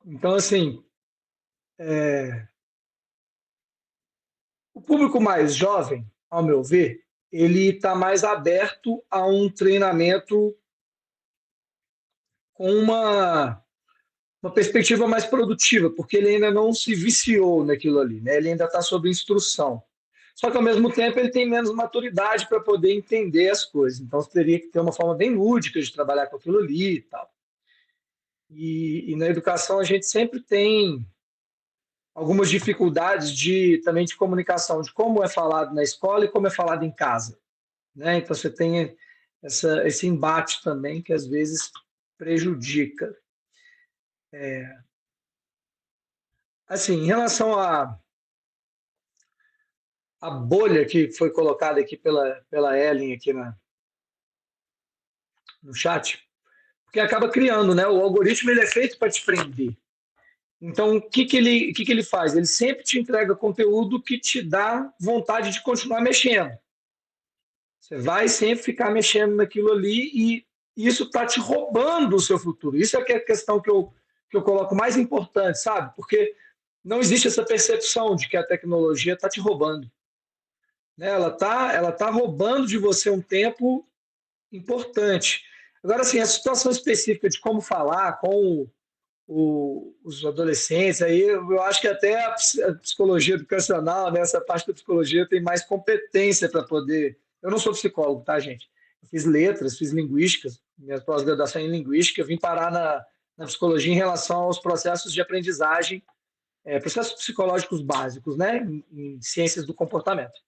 Então, assim, o público mais jovem, ao meu ver, ele está mais aberto a um treinamento com uma perspectiva mais produtiva, porque ele ainda não se viciou naquilo ali, né? Ele ainda está sob instrução. Só que, ao mesmo tempo, ele tem menos maturidade para poder entender as coisas. Então, você teria que ter uma forma bem lúdica de trabalhar com aquilo ali e tal. E na educação, a gente sempre tem algumas dificuldades também de comunicação, de como é falado na escola e como é falado em casa, né? Então, você tem esse embate também que, às vezes, prejudica. Assim, em relação à bolha que foi colocada aqui pela Ellen aqui no chat, porque acaba criando, né? O algoritmo ele é feito para te prender. Então, o que ele faz? Ele sempre te entrega conteúdo que te dá vontade de continuar mexendo. Você vai sempre ficar mexendo naquilo ali e isso está te roubando o seu futuro. Isso é que é a questão que eu coloco mais importante, sabe? Porque não existe essa percepção de que a tecnologia está te roubando, né? Ela tá roubando de você um tempo importante. Agora, assim, a situação específica de como falar com os adolescentes, aí eu acho que até a psicologia educacional, né, essa parte da psicologia tem mais competência para poder. Eu não sou psicólogo, tá, gente? Eu fiz letras, fiz linguística, minha pós-graduação em linguística, eu vim parar na psicologia em relação aos processos de aprendizagem, processos psicológicos básicos, né, em ciências do comportamento,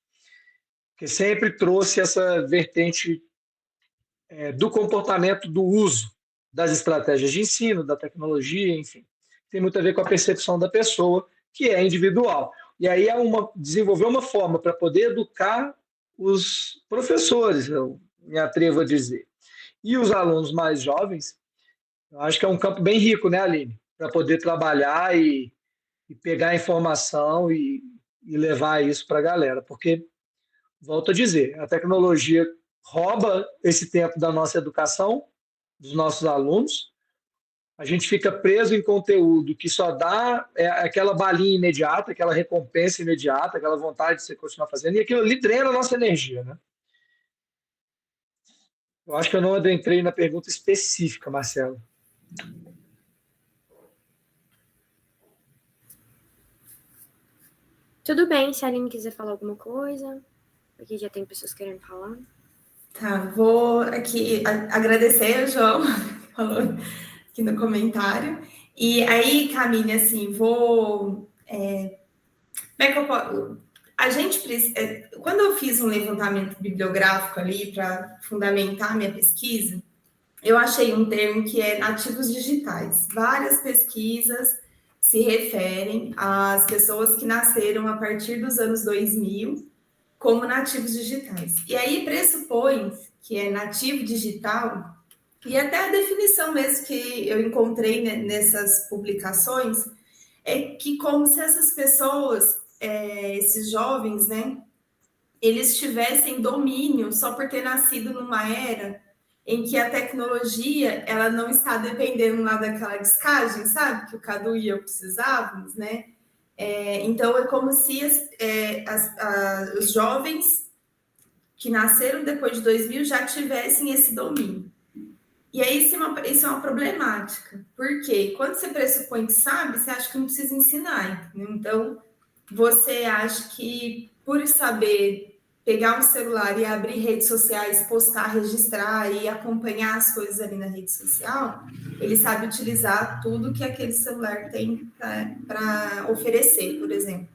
que sempre trouxe essa vertente do comportamento, do uso das estratégias de ensino, da tecnologia, enfim. Tem muito a ver com a percepção da pessoa, que é individual. E aí desenvolver uma forma para poder educar os professores, eu me atrevo a dizer. E os alunos mais jovens, eu acho que é um campo bem rico, né, Aline? Para poder trabalhar e pegar a informação e levar isso para a galera. Porque, volto a dizer, a tecnologia rouba esse tempo da nossa educação, dos nossos alunos. A gente fica preso em conteúdo que só dá aquela balinha imediata, aquela recompensa imediata, aquela vontade de você continuar fazendo, e aquilo ali drena a nossa energia, né? Eu acho que eu não adentrei na pergunta específica, Marcelo. Tudo bem, se a Aline quiser falar alguma coisa, porque já tem pessoas querendo falar. Tá, vou aqui agradecer o João, que falou aqui no comentário. E aí, Camille, assim, como é que eu posso... A gente quando eu fiz um levantamento bibliográfico ali para fundamentar minha pesquisa, eu achei um termo que é nativos digitais. Várias pesquisas se referem às pessoas que nasceram a partir dos anos 2000 como nativos digitais. E aí pressupõe que é nativo digital, e até a definição mesmo que eu encontrei nessas publicações, é que como se essas pessoas, esses jovens, né, eles tivessem domínio só por ter nascido numa era em que a tecnologia ela não está dependendo lá daquela descagem, sabe? Que o Cadu e eu precisávamos, né? Então, é como se os jovens que nasceram depois de 2000 já tivessem esse domínio. E aí, isso é uma problemática. Porque quando você pressupõe que sabe, você acha que não precisa ensinar. Entendeu? Então, você acha que por saber pegar um celular e abrir redes sociais, postar, registrar e acompanhar as coisas ali na rede social, ele sabe utilizar tudo que aquele celular tem para oferecer, por exemplo.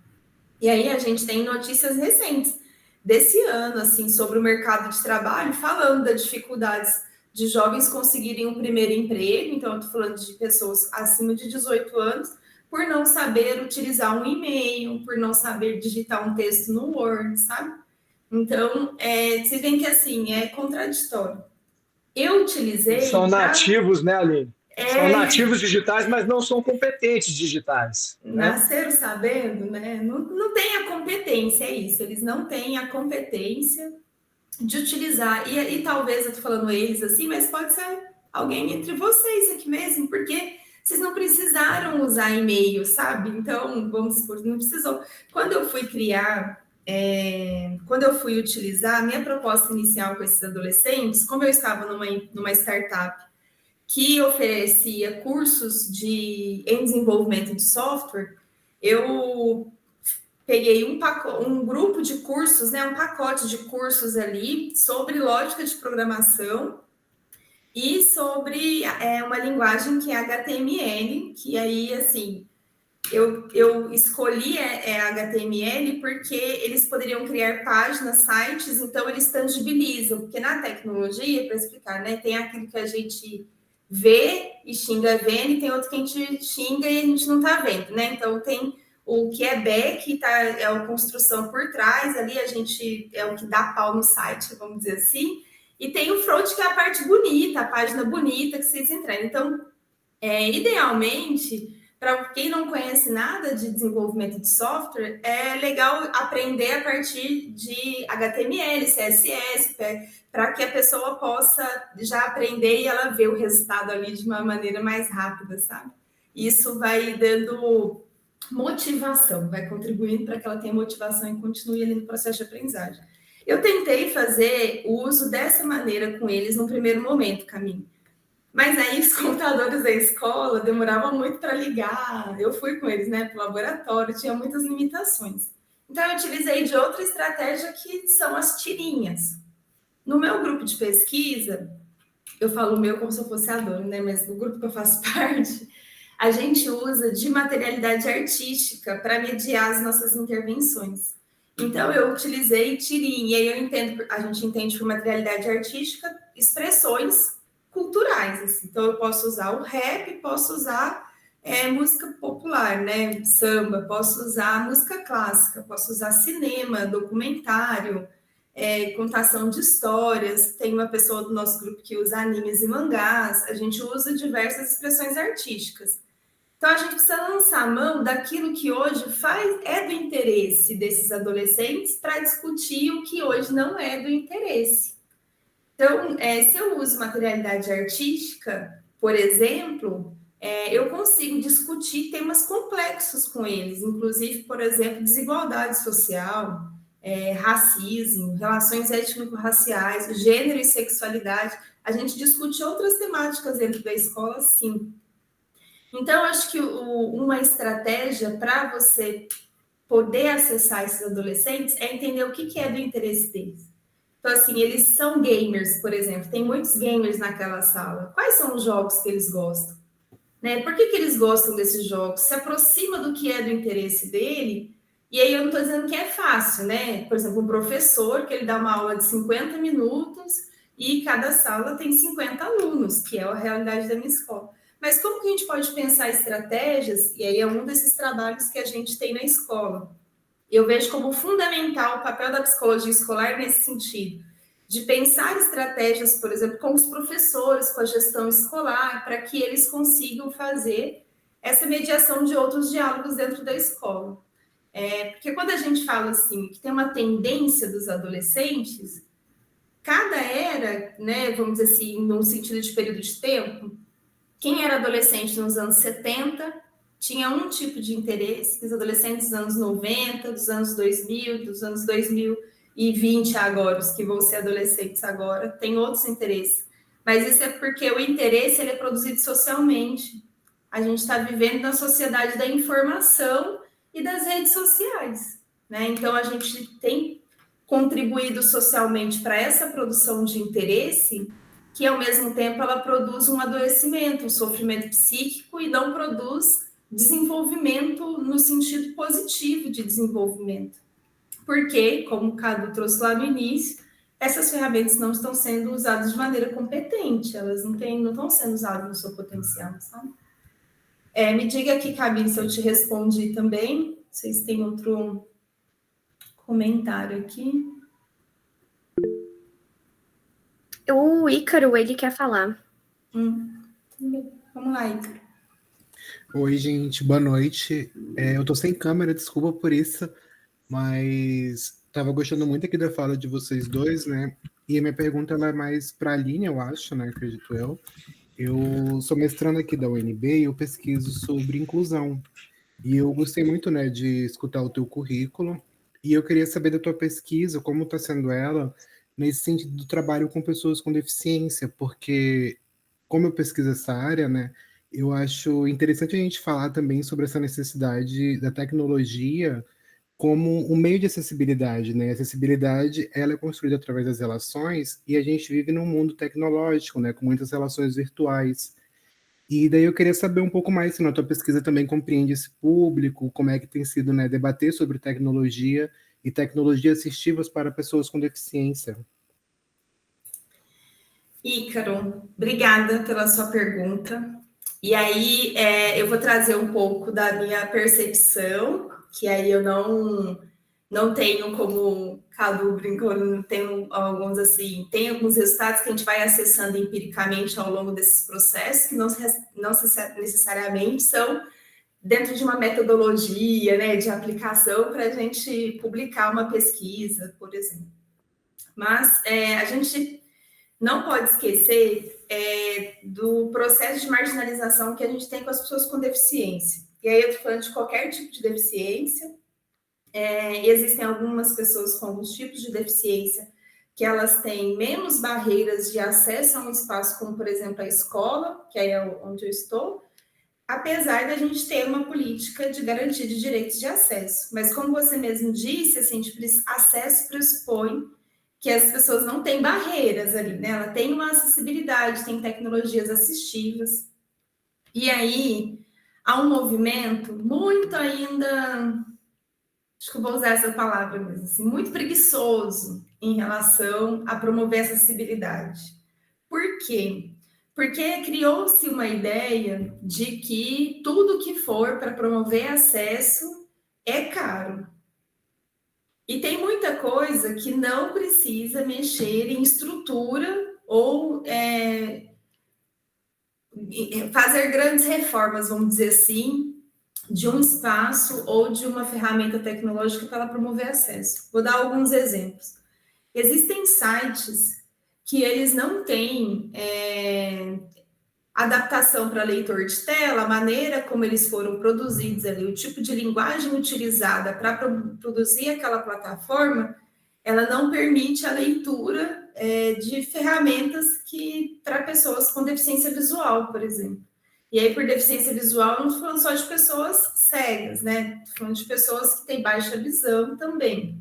E aí a gente tem notícias recentes desse ano, assim, sobre o mercado de trabalho, falando das dificuldades de jovens conseguirem um primeiro emprego. Então, eu estou falando de pessoas acima de 18 anos, por não saber utilizar um e-mail, por não saber digitar um texto no Word, sabe? Então, vocês veem que, assim, é contraditório. Eu utilizei... São nativos, né, Aline? São nativos digitais, mas não são competentes digitais. Nasceram sabendo, né? Não tem a competência, é isso. Eles não têm a competência de utilizar. E talvez eu estou falando eles assim, mas pode ser alguém entre vocês aqui mesmo, porque vocês não precisaram usar e-mail, sabe? Então, vamos supor, não precisou. Quando eu fui criar... quando eu fui utilizar a minha proposta inicial com esses adolescentes, como eu estava numa startup que oferecia cursos em desenvolvimento de software, eu peguei um grupo de cursos, né, um pacote de cursos ali sobre lógica de programação e sobre uma linguagem que é HTML, que aí, assim, eu escolhi HTML porque eles poderiam criar páginas, sites, então eles tangibilizam, porque na tecnologia, para explicar, né, tem aquilo que a gente vê e xinga vendo, e tem outro que a gente xinga e a gente não está vendo, né? Então tem o que é back, é a construção por trás, ali a gente é o que dá pau no site, vamos dizer assim, e tem o front, que é a parte bonita, a página bonita que vocês entrarem. Então, idealmente, para quem não conhece nada de desenvolvimento de software, é legal aprender a partir de HTML, CSS, para que a pessoa possa já aprender e ela ver o resultado ali de uma maneira mais rápida, sabe? Isso vai dando motivação, vai contribuindo para que ela tenha motivação e continue ali no processo de aprendizagem. Eu tentei fazer o uso dessa maneira com eles no primeiro momento, Camille. Mas aí os computadores da escola demoravam muito para ligar. Eu fui com eles, né, para o laboratório, tinha muitas limitações. Então, eu utilizei de outra estratégia que são as tirinhas. No meu grupo de pesquisa, eu falo o meu como se eu fosse a dona, né? Mas no grupo que eu faço parte, a gente usa de materialidade artística para mediar as nossas intervenções. Então, eu utilizei tirinha, e aí a gente entende por materialidade artística expressões culturais. Assim. Então, eu posso usar o rap, posso usar música popular, né? Samba, posso usar música clássica, posso usar cinema, documentário, contação de histórias. Tem uma pessoa do nosso grupo que usa animes e mangás. A gente usa diversas expressões artísticas. Então, a gente precisa lançar a mão daquilo que hoje é do interesse desses adolescentes para discutir o que hoje não é do interesse. Então, se eu uso materialidade artística, por exemplo, eu consigo discutir temas complexos com eles, inclusive, por exemplo, desigualdade social, racismo, relações étnico-raciais, gênero e sexualidade. A gente discute outras temáticas dentro da escola, sim. Então, acho que uma estratégia para você poder acessar esses adolescentes é entender o que é do interesse deles. Então, assim, eles são gamers, por exemplo, tem muitos gamers naquela sala. Quais são os jogos que eles gostam? Né? Por que eles gostam desses jogos? Se aproxima do que é do interesse dele, e aí eu não estou dizendo que é fácil, né? Por exemplo, um professor que ele dá uma aula de 50 minutos e cada sala tem 50 alunos, que é a realidade da minha escola. Mas como que a gente pode pensar estratégias? E aí é um desses trabalhos que a gente tem na escola. Eu vejo como fundamental o papel da psicologia escolar nesse sentido, de pensar estratégias, por exemplo, com os professores, com a gestão escolar, para que eles consigam fazer essa mediação de outros diálogos dentro da escola. Porque quando a gente fala assim, que tem uma tendência dos adolescentes, cada era, né, vamos dizer assim, num sentido de período de tempo, quem era adolescente nos anos 70 tinha um tipo de interesse, que os adolescentes dos anos 90, dos anos 2000, dos anos 2020 agora, os que vão ser adolescentes agora, têm outros interesses. Mas isso é porque o interesse ele é produzido socialmente. A gente está vivendo na sociedade da informação e das redes sociais, né? Então, a gente tem contribuído socialmente para essa produção de interesse, que ao mesmo tempo ela produz um adoecimento, um sofrimento psíquico e não produz desenvolvimento no sentido positivo de desenvolvimento. Porque, como o Cadu trouxe lá no início, essas ferramentas não estão sendo usadas de maneira competente, elas não estão sendo usadas no seu potencial, sabe? Me diga aqui, Camille, se eu te respondi também. Vocês têm outro comentário aqui? O Ícaro, ele quer falar. Vamos lá, Ícaro. Oi, gente, boa noite. Eu tô sem câmera, desculpa por isso, mas tava gostando muito aqui da fala de vocês dois, né? E a minha pergunta ela é mais para a Aline, eu acho, né? Acredito eu. Eu sou mestrando aqui da UNB e eu pesquiso sobre inclusão. E eu gostei muito, né, de escutar o teu currículo. E eu queria saber da tua pesquisa, como está sendo ela, nesse sentido do trabalho com pessoas com deficiência, porque como eu pesquiso essa área, né, eu acho interessante a gente falar também sobre essa necessidade da tecnologia como um meio de acessibilidade, né? A acessibilidade, ela é construída através das relações e a gente vive num mundo tecnológico, né, com muitas relações virtuais. E daí eu queria saber um pouco mais se na tua pesquisa também compreende esse público, como é que tem sido, né, debater sobre tecnologia e tecnologias assistivas para pessoas com deficiência. Ícaro, obrigada pela sua pergunta. E aí eu vou trazer um pouco da minha percepção, que aí eu não tenho, como o Cadu brincou, não tenho alguns assim, tem alguns resultados que a gente vai acessando empiricamente ao longo desses processos, que não necessariamente são dentro de uma metodologia, né, de aplicação para a gente publicar uma pesquisa, por exemplo. Mas a gente não pode esquecer do processo de marginalização que a gente tem com as pessoas com deficiência. E aí eu estou falando de qualquer tipo de deficiência. E existem algumas pessoas com alguns tipos de deficiência que elas têm menos barreiras de acesso a um espaço, como, por exemplo, a escola, que é onde eu estou, apesar da gente ter uma política de garantia de direitos de acesso. Mas, como você mesmo disse, assim, acesso pressupõe que as pessoas não têm barreiras ali, né? Ela tem uma acessibilidade, tem tecnologias assistivas. E aí há um movimento muito ainda, acho que eu vou usar essa palavra mesmo, assim, muito preguiçoso em relação a promover a acessibilidade. Por quê? Porque criou-se uma ideia de que tudo que for para promover acesso é caro. E tem muita coisa que não precisa mexer em estrutura ou fazer grandes reformas, vamos dizer assim, de um espaço ou de uma ferramenta tecnológica para promover acesso. Vou dar alguns exemplos. Existem sites que eles não têm adaptação para leitor de tela, a maneira como eles foram produzidos ali, o tipo de linguagem utilizada para produzir aquela plataforma, ela não permite a leitura de ferramentas para pessoas com deficiência visual, por exemplo. E aí, por deficiência visual, não estou falando só de pessoas cegas, né? Estou falando de pessoas que têm baixa visão também.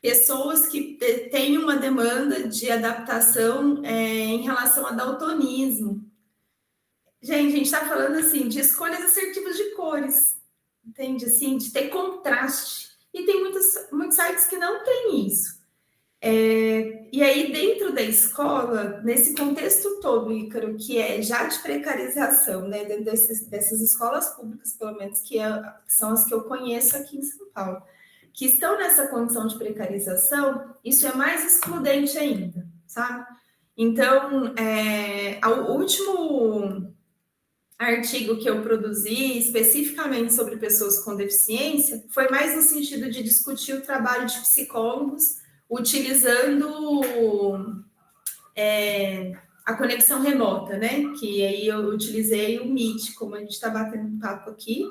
Pessoas que têm uma demanda de adaptação em relação a daltonismo. Gente, a gente está falando assim de escolhas assertivas de cores, entende? Assim, de ter contraste. E tem muitos sites que não têm isso. E aí, dentro da escola, nesse contexto todo, Ícaro, que é já de precarização, né, dentro dessas escolas públicas, pelo menos, que são as que eu conheço aqui em São Paulo, que estão nessa condição de precarização, isso é mais excludente ainda, sabe? Então, o último artigo que eu produzi especificamente sobre pessoas com deficiência foi mais no sentido de discutir o trabalho de psicólogos utilizando a conexão remota, né? Que aí eu utilizei o Meet, como a gente está batendo um papo aqui,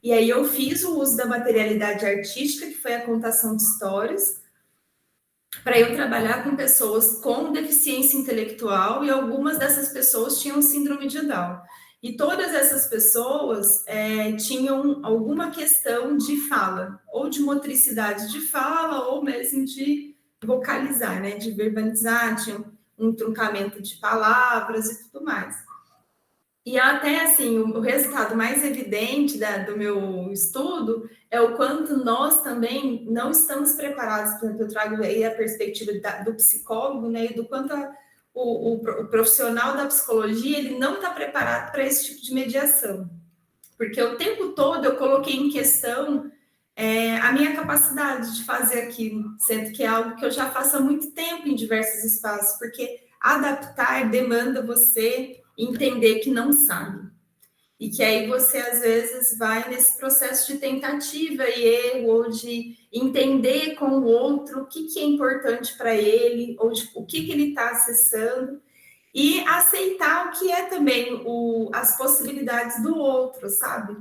e aí eu fiz o uso da materialidade artística, que foi a contação de histórias, para eu trabalhar com pessoas com deficiência intelectual, e algumas dessas pessoas tinham síndrome de Down. E todas essas pessoas tinham alguma questão de fala, ou de motricidade de fala, ou mesmo de vocalizar, né? De verbalizar, tinham um truncamento de palavras e tudo mais. E até, assim, o resultado mais evidente do meu estudo é o quanto nós também não estamos preparados. Por exemplo, eu trago aí a perspectiva do psicólogo, né, e do quanto o profissional da psicologia ele não está preparado para esse tipo de mediação. Porque o tempo todo eu coloquei em questão a minha capacidade de fazer aquilo, sendo que é algo que eu já faço há muito tempo em diversos espaços, porque adaptar demanda você entender que não sabe. E que aí você, às vezes, vai nesse processo de tentativa e erro, ou de entender com o outro o que é importante para ele, ou o que ele está acessando, e aceitar o que é também as possibilidades do outro, sabe?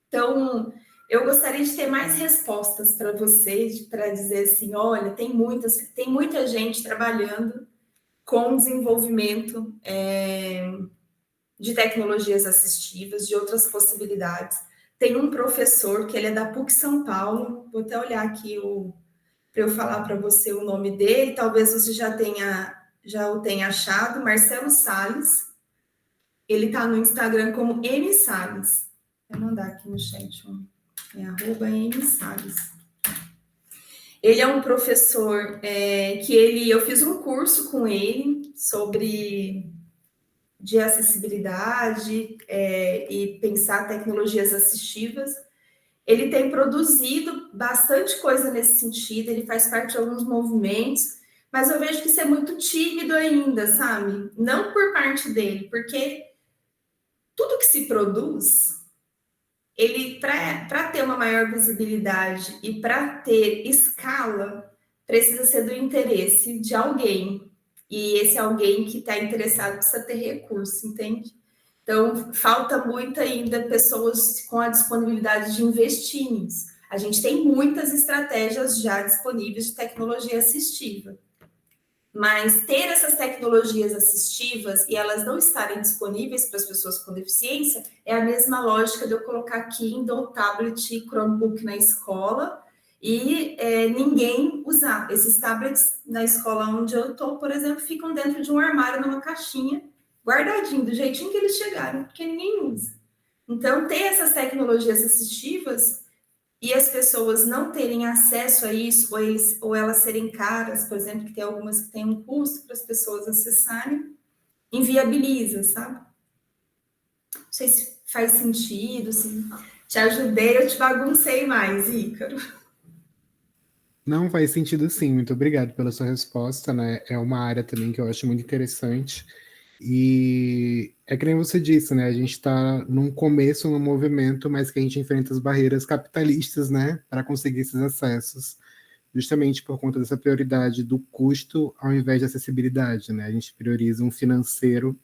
Então, eu gostaria de ter mais respostas para vocês, para dizer assim, olha, tem muita gente trabalhando com desenvolvimento de tecnologias assistivas, de outras possibilidades. Tem um professor que ele é da PUC São Paulo, vou até olhar aqui para eu falar para você o nome dele, talvez você já o tenha achado, Marcelo Salles. Ele está no Instagram como M Salles. Vou mandar aqui no chat, @msalles. Ele é um professor eu fiz um curso com ele de acessibilidade e pensar tecnologias assistivas. Ele tem produzido bastante coisa nesse sentido, ele faz parte de alguns movimentos, mas eu vejo que isso é muito tímido ainda, sabe? Não por parte dele, porque tudo que se produz, ele para ter uma maior visibilidade e para ter escala, precisa ser do interesse de alguém. E esse alguém que está interessado precisa ter recurso, entende? Então, falta muito ainda pessoas com a disponibilidade de investir nisso. A gente tem muitas estratégias já disponíveis de tecnologia assistiva. Mas ter essas tecnologias assistivas e elas não estarem disponíveis para as pessoas com deficiência é a mesma lógica de eu colocar Kindle, tablet e Chromebook na escola e ninguém usar. Esses tablets na escola onde eu estou, por exemplo, ficam dentro de um armário, numa caixinha, guardadinho, do jeitinho que eles chegaram, porque ninguém usa. Então, ter essas tecnologias assistivas e as pessoas não terem acesso a isso, ou elas serem caras, por exemplo, que tem algumas que têm um custo para as pessoas acessarem, inviabiliza, sabe? Não sei se faz sentido, se te ajudei, eu te baguncei mais, Ícaro. Não, faz sentido sim. Muito obrigado pela sua resposta, né? É uma área também que eu acho muito interessante. E é que nem você disse, né? A gente está num começo, num movimento, mas que a gente enfrenta as barreiras capitalistas, né? Para conseguir esses acessos, justamente por conta dessa prioridade do custo ao invés de acessibilidade, né? A gente prioriza um financeiro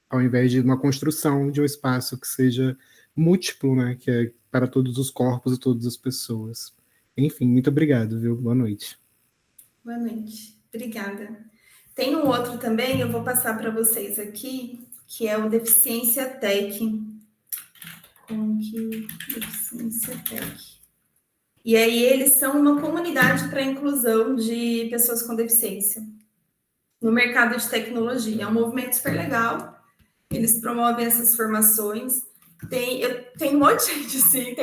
ao invés de uma construção de um espaço que seja múltiplo, né? Que é para todos os corpos e todas as pessoas. Enfim, muito obrigado, viu? Boa noite. Boa noite. Obrigada. Tem um outro também, eu vou passar para vocês aqui, que é o Deficiência Tech. Como que Deficiência Tech? E aí eles são uma comunidade para a inclusão de pessoas com deficiência no mercado de tecnologia. É um movimento super legal. Eles promovem essas formações. Tem um monte de gente, sim.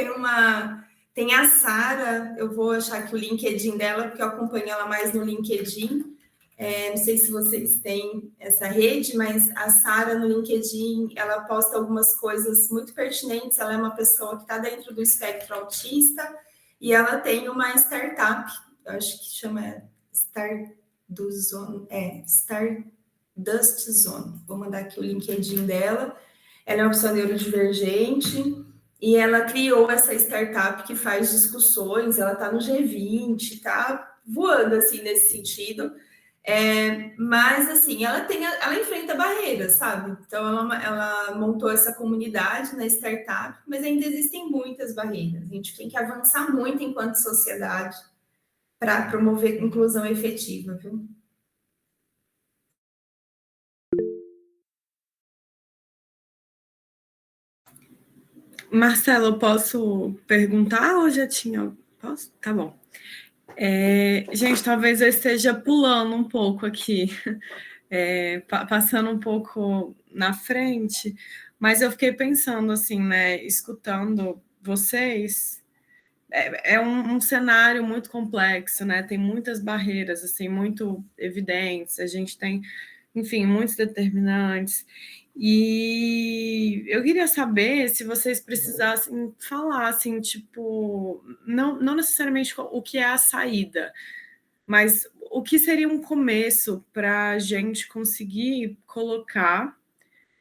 Tem a Sara, eu vou achar aqui o LinkedIn dela, porque eu acompanho ela mais no LinkedIn. Não sei se vocês têm essa rede, mas a Sara no LinkedIn, ela posta algumas coisas muito pertinentes. Ela é uma pessoa que está dentro do espectro autista e ela tem uma startup, eu acho que chama Stardust Zone. Vou mandar aqui o LinkedIn dela. Ela é uma pessoa neurodivergente e ela criou essa startup que faz discussões. Ela está no G20, está voando assim nesse sentido. Mas assim, ela enfrenta barreiras, sabe? Então ela montou essa comunidade na startup, mas ainda existem muitas barreiras. A gente tem que avançar muito enquanto sociedade para promover inclusão efetiva, viu? Marcelo, eu posso perguntar ou já tinha? Posso? Tá bom. Gente, talvez eu esteja pulando um pouco aqui, passando um pouco na frente, mas eu fiquei pensando assim, né, escutando vocês, é um cenário muito complexo, né, tem muitas barreiras, assim, muito evidentes, a gente tem, enfim, muitos determinantes, e eu queria saber se vocês precisassem falar, assim, tipo, não necessariamente o que é a saída, mas o que seria um começo para a gente conseguir colocar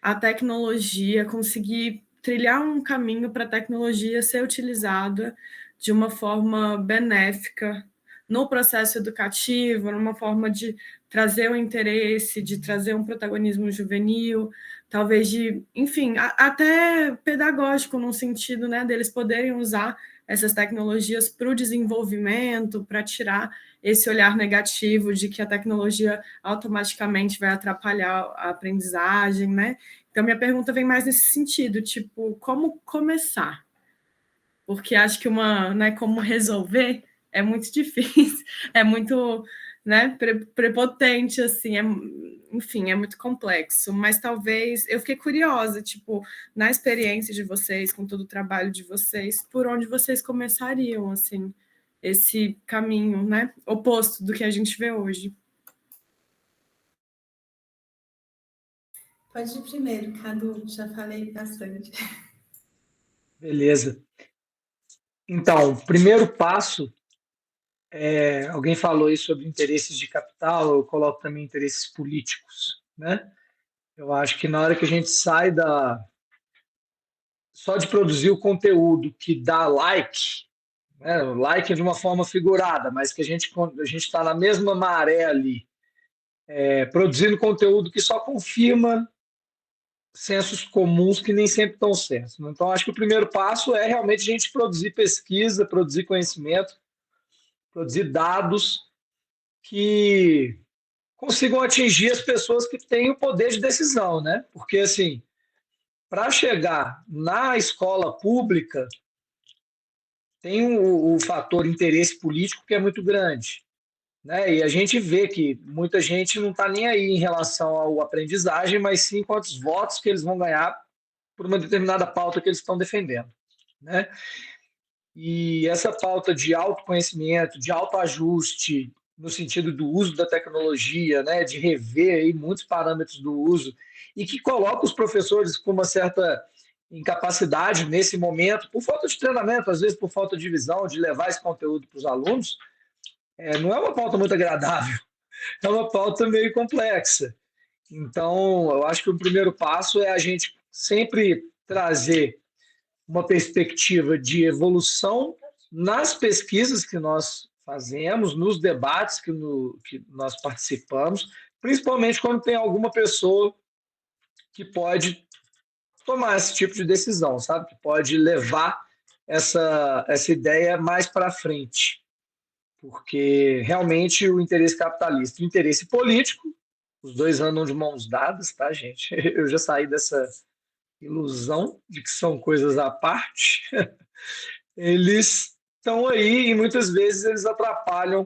a tecnologia, conseguir trilhar um caminho para a tecnologia ser utilizada de uma forma benéfica no processo educativo, numa forma de trazer o interesse, de trazer um protagonismo juvenil, talvez de, enfim, até pedagógico, no sentido, né, deles poderem usar essas tecnologias para o desenvolvimento, para tirar esse olhar negativo de que a tecnologia automaticamente vai atrapalhar a aprendizagem, né? Então, minha pergunta vem mais nesse sentido, tipo, como começar? Porque acho que como resolver é muito difícil, é muito, né, prepotente, assim, enfim, é muito complexo, mas talvez, eu fiquei curiosa, tipo, na experiência de vocês, com todo o trabalho de vocês, por onde vocês começariam, assim, esse caminho, né, oposto do que a gente vê hoje. Pode ir primeiro, Cadu, já falei bastante. Beleza. Então, o primeiro passo, alguém falou aí sobre interesses de capital, eu coloco também interesses políticos, né? Eu acho que na hora que a gente sai só de produzir o conteúdo que dá like, né? O like é de uma forma figurada, mas que a gente está na mesma maré ali, produzindo conteúdo que só confirma sensos comuns que nem sempre estão certos. Então, acho que o primeiro passo é realmente a gente produzir pesquisa, produzir conhecimento, produzir dados que consigam atingir as pessoas que têm o poder de decisão, né? Porque, assim, para chegar na escola pública, tem o fator interesse político que é muito grande, né? E a gente vê que muita gente não está nem aí em relação ao aprendizagem, mas sim quantos votos que eles vão ganhar por uma determinada pauta que eles estão defendendo, né? E essa pauta de autoconhecimento, de autoajuste, no sentido do uso da tecnologia, né, de rever aí muitos parâmetros do uso, e que coloca os professores com uma certa incapacidade nesse momento, por falta de treinamento, às vezes por falta de visão, de levar esse conteúdo para os alunos, não é uma pauta muito agradável, é uma pauta meio complexa. Então, eu acho que o primeiro passo é a gente sempre trazer uma perspectiva de evolução nas pesquisas que nós fazemos, nos debates que nós participamos, principalmente quando tem alguma pessoa que pode tomar esse tipo de decisão, sabe? Que pode levar essa ideia mais para frente. Porque realmente o interesse capitalista e o interesse político, os dois andam de mãos dadas, tá, gente? Eu já saí dessa ilusão de que são coisas à parte, eles estão aí e muitas vezes eles atrapalham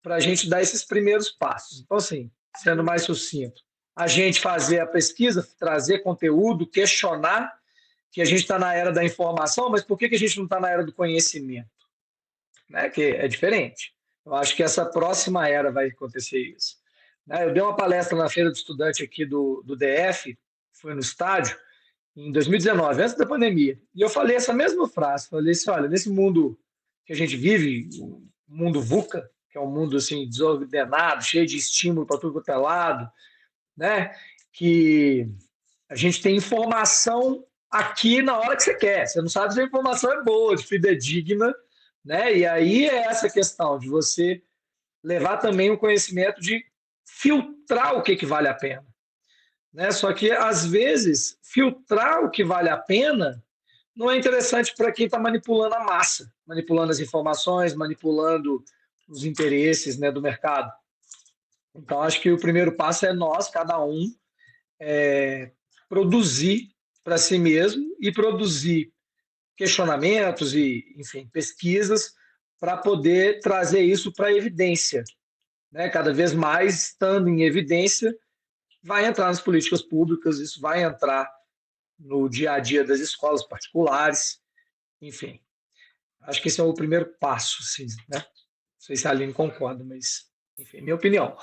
para a gente dar esses primeiros passos. Então, assim, sendo mais sucinto, a gente fazer a pesquisa, trazer conteúdo, questionar, que a gente está na era da informação, mas por que a gente não está na era do conhecimento? Né? Que é diferente. Eu acho que essa próxima era vai acontecer isso. Eu dei uma palestra na Feira do Estudante aqui do DF, foi no estádio, em 2019, antes da pandemia. E eu falei essa mesma frase, falei assim, olha, nesse mundo que a gente vive, o mundo VUCA, que é um mundo assim desordenado, cheio de estímulo para tudo quanto é lado, né? Que a gente tem informação aqui na hora que você quer. Você não sabe se a informação é boa, de fidedigna, né? E aí é essa questão de você levar também o conhecimento de filtrar o que vale a pena. Né? Só que, às vezes, filtrar o que vale a pena não é interessante para quem está manipulando a massa, manipulando as informações, manipulando os interesses, né, do mercado. Então, acho que o primeiro passo é nós, cada um, produzir para si mesmo e produzir questionamentos e, enfim, pesquisas para poder trazer isso para a evidência. Né? Cada vez mais, estando em evidência, vai entrar nas políticas públicas, isso vai entrar no dia a dia das escolas particulares, enfim. Acho que esse é o primeiro passo, sim, né? Não sei se a Aline concorda, mas, enfim, minha opinião.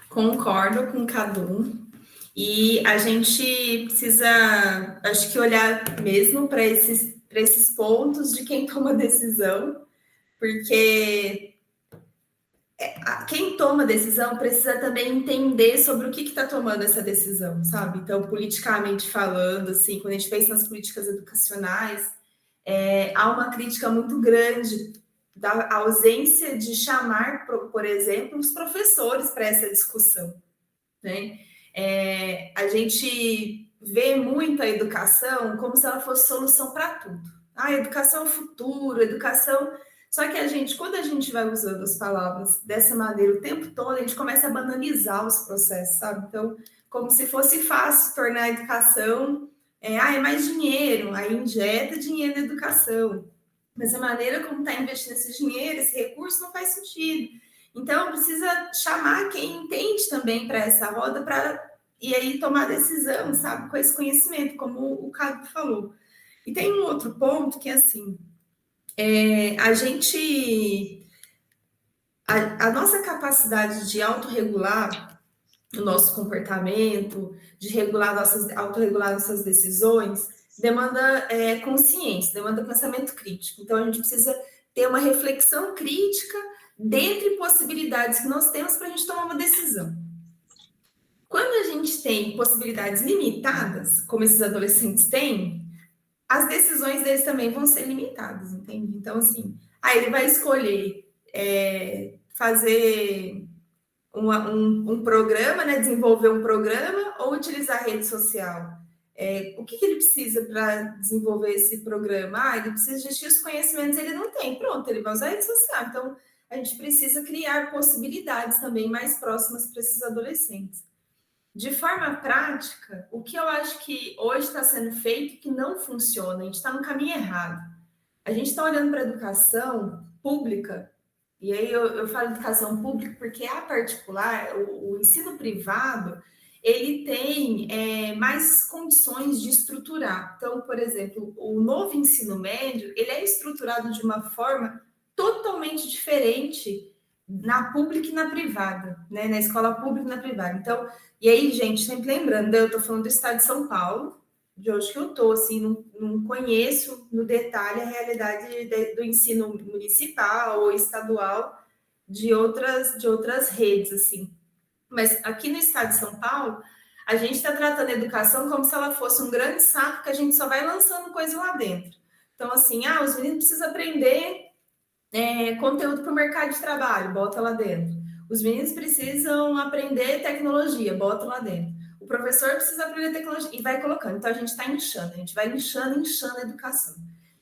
Concordo com cada um. E a gente precisa, acho que, olhar mesmo para esses pontos de quem toma decisão, porque quem toma decisão precisa também entender sobre o que está tomando essa decisão, sabe? Então, politicamente falando, assim, quando a gente pensa nas políticas educacionais, há uma crítica muito grande da ausência de chamar, por exemplo, os professores para essa discussão, né? A gente vê muito a educação como se ela fosse solução para tudo. Educação é o futuro, educação... Só que quando a gente vai usando as palavras dessa maneira o tempo todo, a gente começa a banalizar os processos, sabe? Então, como se fosse fácil tornar a educação, é mais dinheiro, aí injeta dinheiro na educação. Mas a maneira como está investindo esse dinheiro, esse recurso, não faz sentido. Então, precisa chamar quem entende também para essa roda, e aí tomar decisão, sabe? Com esse conhecimento, como o Cado falou. E tem um outro ponto que é assim... a nossa capacidade de autorregular o nosso comportamento, de autorregular nossas decisões, demanda consciência, demanda pensamento crítico. Então, a gente precisa ter uma reflexão crítica dentre possibilidades que nós temos para a gente tomar uma decisão. Quando a gente tem possibilidades limitadas, como esses adolescentes têm, as decisões deles também vão ser limitadas, entende? Então, assim, ele vai escolher fazer um programa, né? Desenvolver um programa ou utilizar a rede social. O que ele precisa para desenvolver esse programa? Ele precisa de X conhecimentos, ele não tem. Pronto, ele vai usar a rede social. Então, a gente precisa criar possibilidades também mais próximas para esses adolescentes. De forma prática, o que eu acho que hoje está sendo feito que não funciona, a gente está no caminho errado. A gente está olhando para a educação pública, e aí eu falo educação pública porque a particular, o ensino privado, ele tem mais condições de estruturar. Então, por exemplo, o novo ensino médio, ele é estruturado de uma forma totalmente diferente na pública e na privada, né? Na escola pública e na privada. Então, e aí, gente, sempre lembrando, eu estou falando do estado de São Paulo, de hoje que eu estou, assim, não conheço no detalhe a realidade do ensino municipal ou estadual de outras redes, assim. Mas aqui no estado de São Paulo, a gente está tratando a educação como se ela fosse um grande saco que a gente só vai lançando coisa lá dentro. Então, assim, os meninos precisam aprender conteúdo para o mercado de trabalho, bota lá dentro. Os meninos precisam aprender tecnologia, bota lá dentro. O professor precisa aprender tecnologia e vai colocando. Então, a gente está inchando, a gente vai inchando a educação.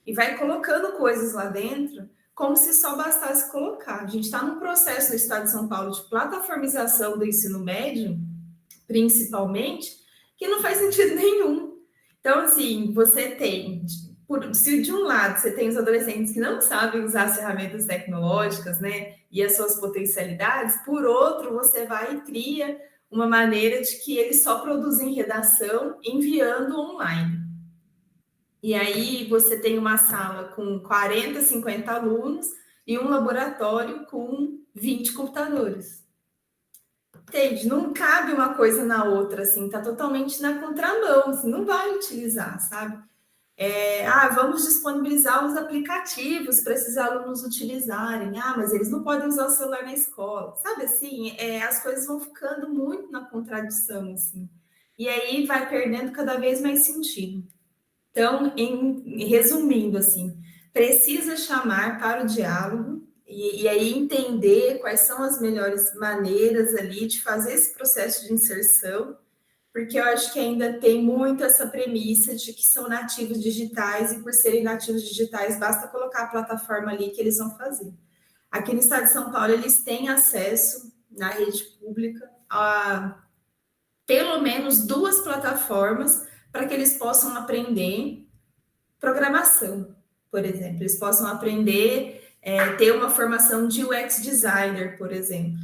E vai colocando coisas lá dentro como se só bastasse colocar. A gente está num processo no estado de São Paulo de plataformização do ensino médio, principalmente, que não faz sentido nenhum. Então, assim, você tem... Se de um lado você tem os adolescentes que não sabem usar as ferramentas tecnológicas, né, e as suas potencialidades, por outro, você vai e cria uma maneira de que eles só produzem redação enviando online. E aí você tem uma sala com 40, 50 alunos e um laboratório com 20 computadores. Entende? Não cabe uma coisa na outra, assim, tá totalmente na contramão, assim, não vai utilizar, sabe? Vamos disponibilizar os aplicativos para esses alunos utilizarem. Mas eles não podem usar o celular na escola. Sabe assim, as coisas vão ficando muito na contradição, assim. E aí vai perdendo cada vez mais sentido. Então, resumindo, assim, precisa chamar para o diálogo e aí entender quais são as melhores maneiras ali de fazer esse processo de inserção, porque eu acho que ainda tem muito essa premissa de que são nativos digitais e por serem nativos digitais basta colocar a plataforma ali que eles vão fazer. Aqui no estado de São Paulo, eles têm acesso na rede pública a pelo menos 2 plataformas para que eles possam aprender programação, por exemplo. Eles possam aprender, ter uma formação de UX designer, por exemplo.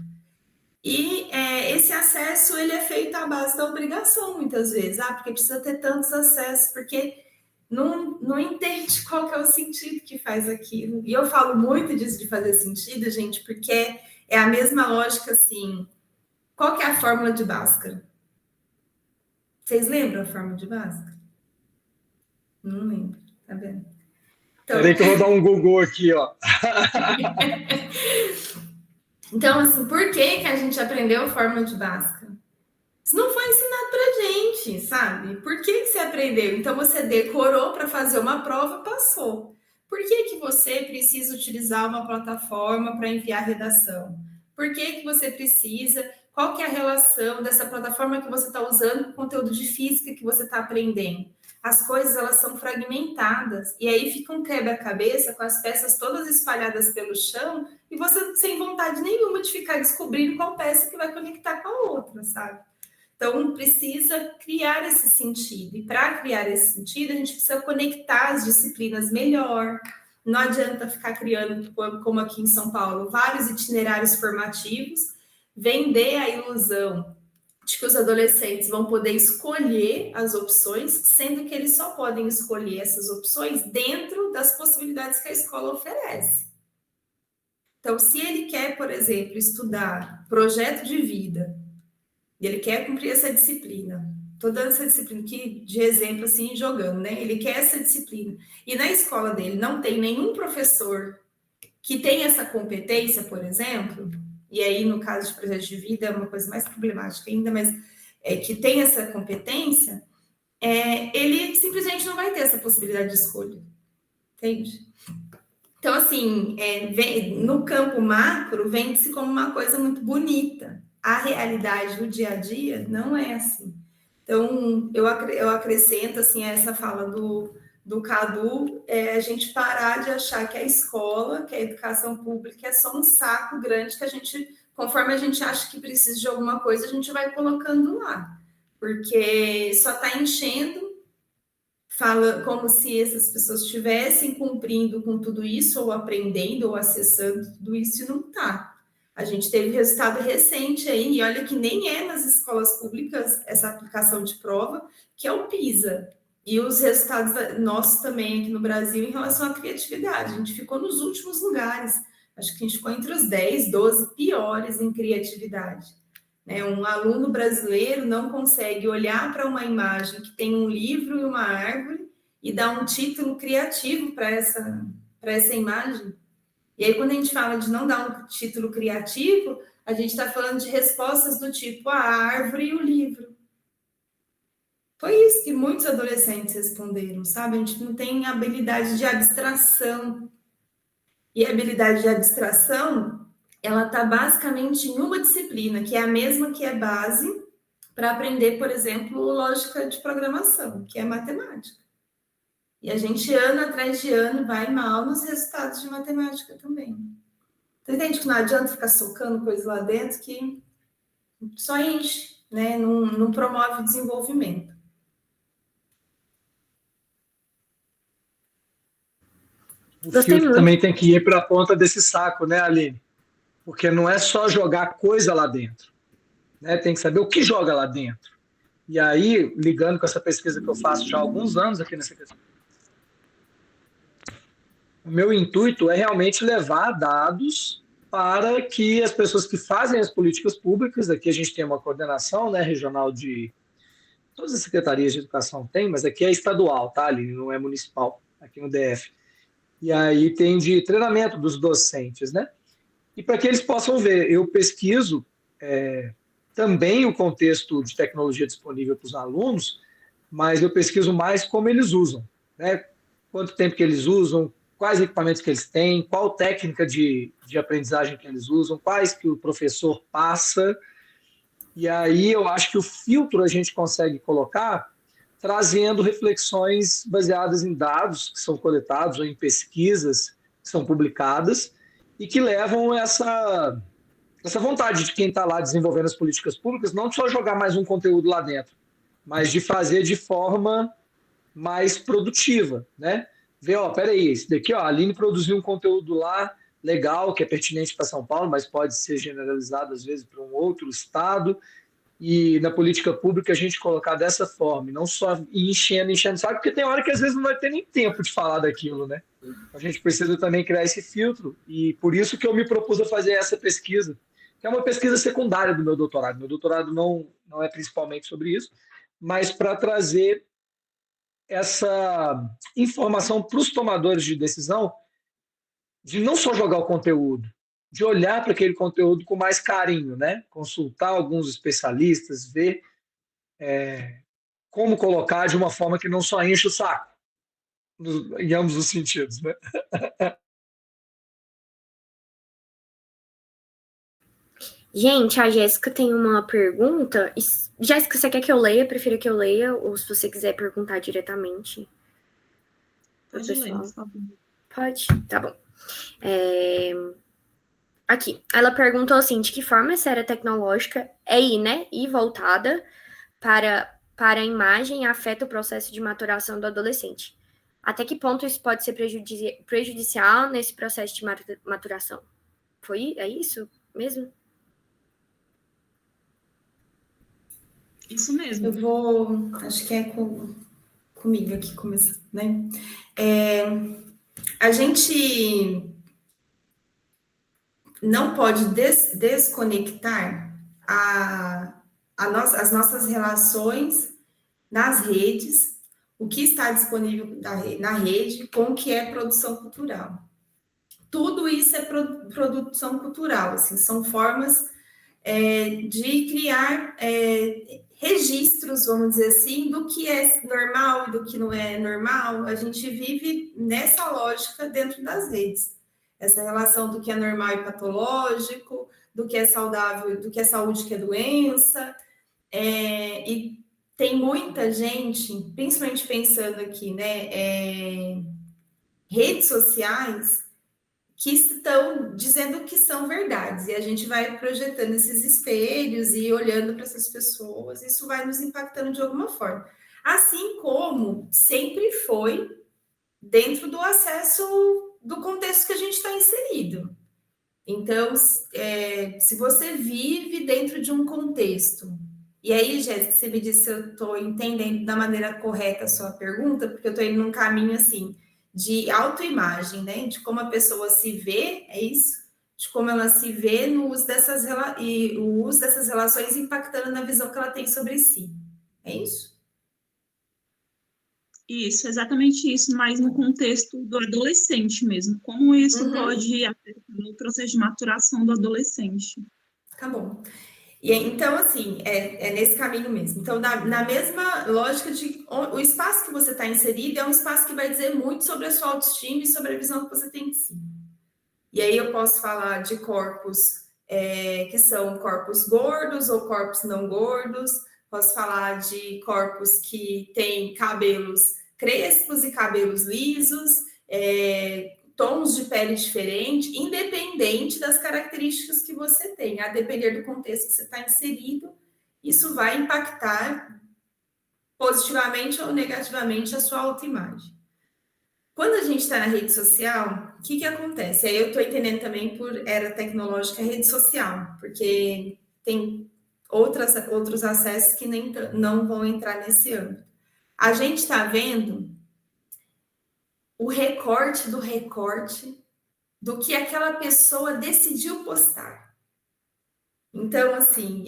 E esse acesso, ele é feito à base da obrigação, muitas vezes. Porque precisa ter tantos acessos, porque não entende qual que é o sentido que faz aquilo. E eu falo muito disso de fazer sentido, gente, porque é a mesma lógica, assim, qual que é a fórmula de Bhaskara? Vocês lembram a fórmula de Bhaskara? Não lembro, tá vendo? Então... Peraí que eu vou dar um Google aqui, ó. Então, assim, por que a gente aprendeu a fórmula de Bhaskara? Isso não foi ensinado pra gente, sabe? Por que você aprendeu? Então, você decorou para fazer uma prova, passou. Por que você precisa utilizar uma plataforma para enviar redação? Por que você precisa... Qual que é a relação dessa plataforma que você está usando com o conteúdo de física que você está aprendendo? As coisas, elas são fragmentadas, e aí fica um quebra-cabeça com as peças todas espalhadas pelo chão, e você sem vontade nenhuma de ficar descobrindo qual peça que vai conectar com a outra, sabe? Então, precisa criar esse sentido, e para criar esse sentido, a gente precisa conectar as disciplinas melhor. Não adianta ficar criando, como aqui em São Paulo, vários itinerários formativos, vender a ilusão de que os adolescentes vão poder escolher as opções, sendo que eles só podem escolher essas opções dentro das possibilidades que a escola oferece. Então, se ele quer, por exemplo, estudar projeto de vida, e ele quer cumprir essa disciplina, estou dando essa disciplina aqui de exemplo, assim, jogando, né? Ele quer essa disciplina, e na escola dele não tem nenhum professor que tenha essa competência, por exemplo... E aí, no caso de projeto de vida, é uma coisa mais problemática ainda, mas que tem essa competência, ele simplesmente não vai ter essa possibilidade de escolha, entende? Então, assim, no campo macro, vende-se como uma coisa muito bonita. A realidade do dia a dia não é assim. Então, eu acrescento, assim, a essa fala do Cadu, a gente parar de achar que a escola, que a educação pública é só um saco grande que a gente, conforme a gente acha que precisa de alguma coisa, a gente vai colocando lá. Porque só está enchendo fala como se essas pessoas estivessem cumprindo com tudo isso, ou aprendendo, ou acessando tudo isso, e não está. A gente teve resultado recente aí, e olha que nem é nas escolas públicas essa aplicação de prova, que é o PISA. E os resultados nossos também aqui no Brasil em relação à criatividade. A gente ficou nos últimos lugares. Acho que a gente ficou entre os 10, 12 piores em criatividade. Um aluno brasileiro não consegue olhar para uma imagem que tem um livro e uma árvore e dar um título criativo para essa imagem. E aí, quando a gente fala de não dar um título criativo, a gente está falando de respostas do tipo a árvore e o livro. Foi isso que muitos adolescentes responderam, sabe? A gente não tem habilidade de abstração. E a habilidade de abstração, ela está basicamente em uma disciplina, que é a mesma que é base para aprender, por exemplo, lógica de programação, que é matemática. E a gente, ano atrás de ano, vai mal nos resultados de matemática também. Então, entende que não adianta ficar socando coisas lá dentro que só enche, né? Não promove o desenvolvimento. O filtro também tem que ir para a ponta desse saco, né, Aline? Porque não é só jogar coisa lá dentro, né? Tem que saber o que joga lá dentro. E aí, ligando com essa pesquisa que eu faço já há alguns anos aqui nessa questão, o meu intuito é realmente levar dados para que as pessoas que fazem as políticas públicas, aqui a gente tem uma coordenação, né, regional de... Todas as secretarias de educação tem, mas aqui é estadual, tá, Aline? Não é municipal, aqui no DF. E aí tem de treinamento dos docentes, né? E para que eles possam ver, eu pesquiso também o contexto de tecnologia disponível para os alunos, mas eu pesquiso mais como eles usam, né? Quanto tempo que eles usam, quais equipamentos que eles têm, qual técnica de aprendizagem que eles usam, quais que o professor passa. E aí eu acho que o filtro a gente consegue colocar trazendo reflexões baseadas em dados que são coletados ou em pesquisas que são publicadas e que levam essa vontade de quem está lá desenvolvendo as políticas públicas, não só jogar mais um conteúdo lá dentro, mas de fazer de forma mais produtiva, né? Ver, peraí, esse daqui, a Aline produziu um conteúdo lá legal, que é pertinente para São Paulo, mas pode ser generalizado às vezes para um outro estado. E na política pública a gente colocar dessa forma, e não só enchendo, sabe? Porque tem hora que às vezes não vai ter nem tempo de falar daquilo, né? A gente precisa também criar esse filtro, e por isso que eu me propus a fazer essa pesquisa, que é uma pesquisa secundária do meu doutorado. Meu doutorado não é principalmente sobre isso, mas para trazer essa informação para os tomadores de decisão, de não só jogar o conteúdo, de olhar para aquele conteúdo com mais carinho, né? Consultar alguns especialistas, ver como colocar de uma forma que não só enche o saco, em ambos os sentidos, né? Gente, a Jéssica tem uma pergunta. Jéssica, você quer que eu leia? Eu prefiro que eu leia, ou se você quiser perguntar diretamente. Pode ler, por favor. Pode? Tá bom. Aqui, ela perguntou assim, de que forma essa era tecnológica e voltada para a imagem afeta o processo de maturação do adolescente? Até que ponto isso pode ser prejudicial nesse processo de maturação? É isso mesmo? Isso mesmo. Eu vou, acho que é comigo aqui começando, né? A gente não pode desconectar as nossas relações nas redes, o que está disponível na rede, com o que é produção cultural. Tudo isso é produção cultural, assim, são formas de criar registros, vamos dizer assim, do que é normal e do que não é normal. A gente vive nessa lógica dentro das redes. Essa relação do que é normal e patológico, do que é saudável, do que é saúde e que é doença. E tem muita gente, principalmente pensando aqui, né, redes sociais, que estão dizendo que são verdades, e a gente vai projetando esses espelhos e olhando para essas pessoas, isso vai nos impactando de alguma forma. Assim como sempre foi dentro do acesso do contexto que a gente está inserido. Então, se você vive dentro de um contexto, e aí, Jéssica, você me disse se eu estou entendendo da maneira correta a sua pergunta, porque eu estou indo num caminho assim de autoimagem, né? De como a pessoa se vê, é isso? De como ela se vê no uso e o uso dessas relações impactando na visão que ela tem sobre si. É isso? Isso, exatamente isso, mas no contexto do adolescente mesmo. Como isso pode afetar no processo de maturação do adolescente? Tá bom. E então, assim, é nesse caminho mesmo. Então, na mesma lógica de o espaço que você está inserido é um espaço que vai dizer muito sobre a sua autoestima e sobre a visão que você tem de si. E aí eu posso falar de corpos que são corpos gordos ou corpos não gordos, posso falar de corpos que têm cabelos crespos e cabelos lisos, tons de pele diferentes, independente das características que você tem. A depender do contexto que você está inserido, isso vai impactar positivamente ou negativamente a sua autoimagem. Quando a gente está na rede social, o que acontece? Aí eu estou entendendo também por era tecnológica rede social, porque tem outros acessos que não vão entrar nesse âmbito. A gente está vendo o recorte do que aquela pessoa decidiu postar. Então, assim,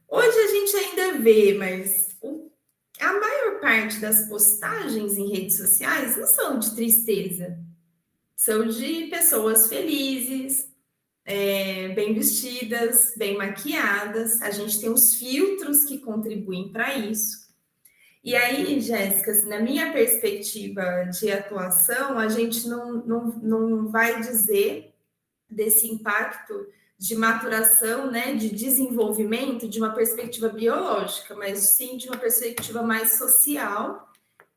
hoje a gente ainda vê, mas a maior parte das postagens em redes sociais não são de tristeza, são de pessoas felizes, bem vestidas, bem maquiadas. A gente tem os filtros que contribuem para isso. E aí, Jéssica, na minha perspectiva de atuação, a gente não vai dizer desse impacto de maturação, né, de desenvolvimento de uma perspectiva biológica, mas sim de uma perspectiva mais social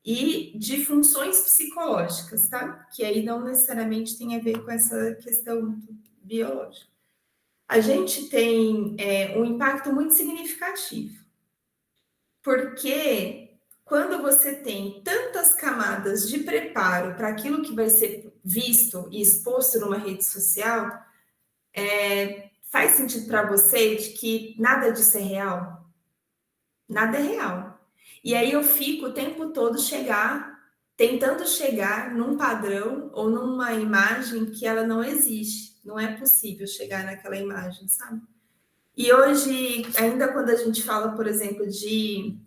e de funções psicológicas, tá? Que aí não necessariamente tem a ver com essa questão biológica. A gente tem um impacto muito significativo, porque quando você tem tantas camadas de preparo para aquilo que vai ser visto e exposto numa rede social, faz sentido para você de que nada disso é real? Nada é real. E aí eu fico o tempo todo tentando chegar num padrão ou numa imagem que ela não existe. Não é possível chegar naquela imagem, sabe? E hoje, ainda quando a gente fala, por exemplo, de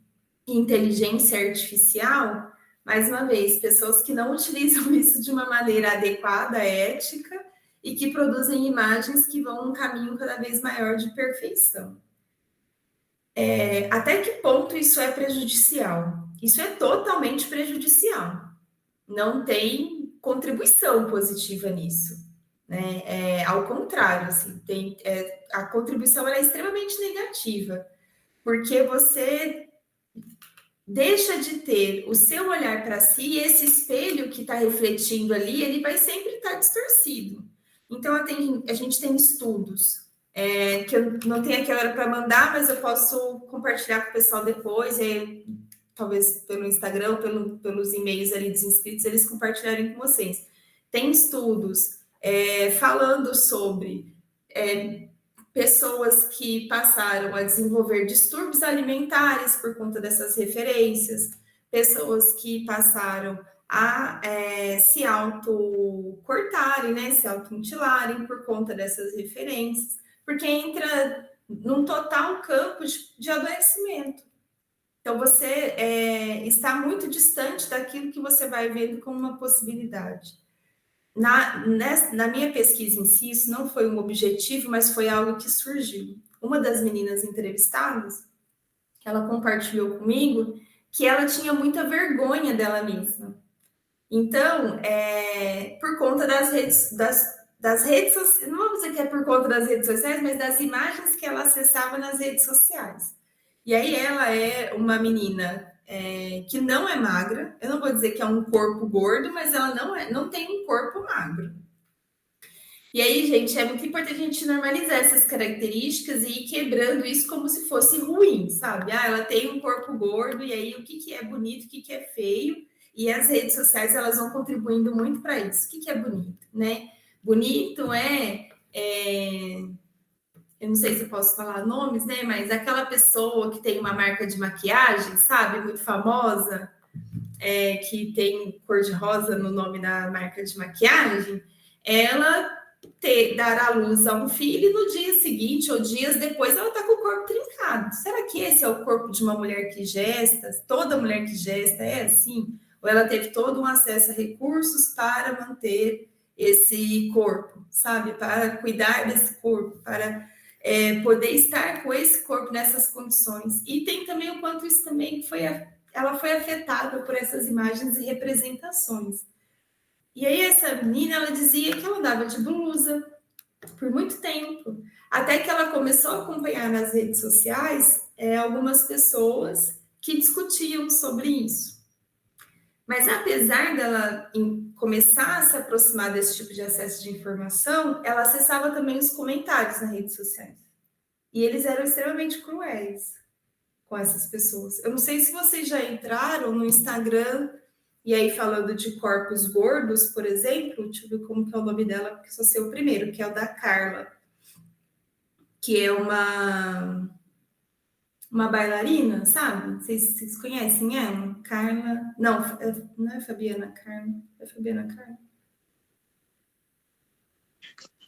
inteligência artificial, mais uma vez, pessoas que não utilizam isso de uma maneira adequada, ética, e que produzem imagens que vão num caminho cada vez maior de perfeição. Até que ponto isso é prejudicial? Isso é totalmente prejudicial. Não tem contribuição positiva nisso, né? Ao contrário, assim, a contribuição é extremamente negativa, porque você deixa de ter o seu olhar para si e esse espelho que está refletindo ali, ele vai sempre estar distorcido. Então, a gente tem estudos que eu não tenho aqui agora para mandar, mas eu posso compartilhar com o pessoal depois, talvez pelo Instagram, pelos e-mails ali dos inscritos, eles compartilharem com vocês. Tem estudos falando sobre pessoas que passaram a desenvolver distúrbios alimentares por conta dessas referências, pessoas que passaram a se autocortarem, né, se automutilarem por conta dessas referências, porque entra num total campo de adoecimento. Então, você está muito distante daquilo que você vai vendo como uma possibilidade. Na minha pesquisa em si, isso não foi um objetivo, mas foi algo que surgiu. Uma das meninas entrevistadas, ela compartilhou comigo que ela tinha muita vergonha dela mesma. Então, por conta das redes sociais, não vou dizer que é por conta das redes sociais, mas das imagens que ela acessava nas redes sociais. E aí ela é uma menina que não é magra, eu não vou dizer que é um corpo gordo, mas ela não tem um corpo magro. E aí, gente, é muito importante a gente normalizar essas características e ir quebrando isso como se fosse ruim, sabe? Ah, ela tem um corpo gordo, e aí o que é bonito, o que é feio, e as redes sociais, elas vão contribuindo muito para isso. O que é bonito, né? Bonito eu não sei se eu posso falar nomes, né? Mas aquela pessoa que tem uma marca de maquiagem, sabe? Muito famosa, que tem cor de rosa no nome da marca de maquiagem, ela dar à luz a um filho e no dia seguinte ou dias depois ela está com o corpo trincado. Será que esse é o corpo de uma mulher que gesta? Toda mulher que gesta é assim? Ou ela teve todo um acesso a recursos para manter esse corpo, sabe? Para cuidar desse corpo, para poder estar com esse corpo nessas condições. E tem também o quanto isso também ela foi afetada por essas imagens e representações. E aí essa menina, ela dizia que ela andava de blusa por muito tempo, até que ela começou a acompanhar nas redes sociais algumas pessoas que discutiam sobre isso. Mas apesar dela começar a se aproximar desse tipo de acesso de informação, ela acessava também os comentários nas redes sociais. E eles eram extremamente cruéis com essas pessoas. Eu não sei se vocês já entraram no Instagram, e aí falando de corpos gordos, por exemplo, deixa eu ver como que é o nome dela, porque só sei o primeiro, que é o da Carla, que é uma bailarina, sabe? Vocês conhecem ela? Carla... Não é Fabiana Carla. É Fabiana Carla.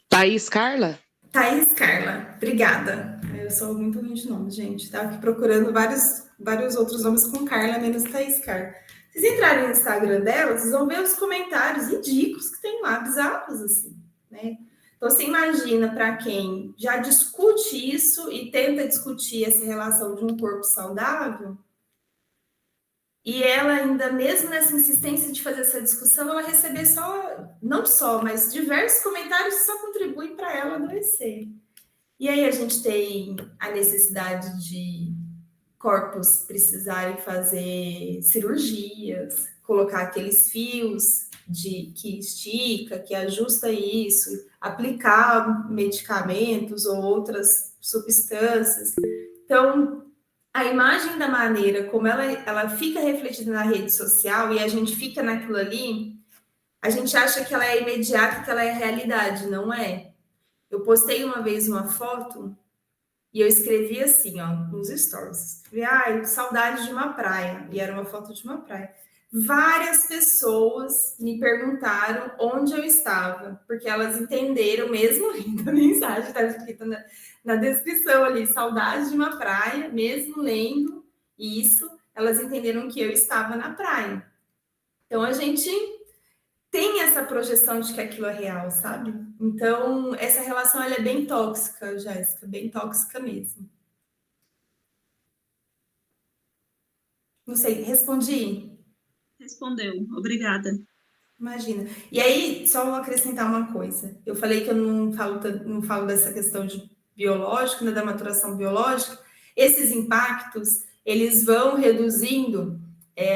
Thaís Carla? Thaís Carla, obrigada. Eu sou muito ruim de nome, gente. Estava aqui procurando vários outros nomes com Carla, menos Thaís Carla. Vocês entrarem no Instagram dela, vocês vão ver os comentários ridículos que tem lá, bizarros, assim, né? Então, você imagina para quem já discute isso e tenta discutir essa relação de um corpo saudável, e ela ainda, mesmo nessa insistência de fazer essa discussão, ela receber mas diversos comentários que só contribuem para ela adoecer. E aí a gente tem a necessidade de corpos precisarem fazer cirurgias, colocar aqueles fios que estica, que ajusta isso, aplicar medicamentos ou outras substâncias. Então, a imagem da maneira como ela fica refletida na rede social e a gente fica naquilo ali, a gente acha que ela é imediata, que ela é realidade, não é? Eu postei uma vez uma foto e eu escrevi assim, ó, nos stories. Escrevi, saudade de uma praia. E era uma foto de uma praia. Várias pessoas me perguntaram onde eu estava, porque elas entenderam, mesmo lendo a mensagem, está escrita na descrição ali, saudade de uma praia, mesmo lendo isso, elas entenderam que eu estava na praia. Então, a gente tem essa projeção de que aquilo é real, sabe? Então, essa relação ela é bem tóxica, Jéssica, bem tóxica mesmo. Não sei, respondi? Respondeu, obrigada. Imagina. E aí, só vou acrescentar uma coisa. Eu falei que eu não falo dessa questão de biológico, né, da maturação biológica. Esses impactos, eles vão reduzindo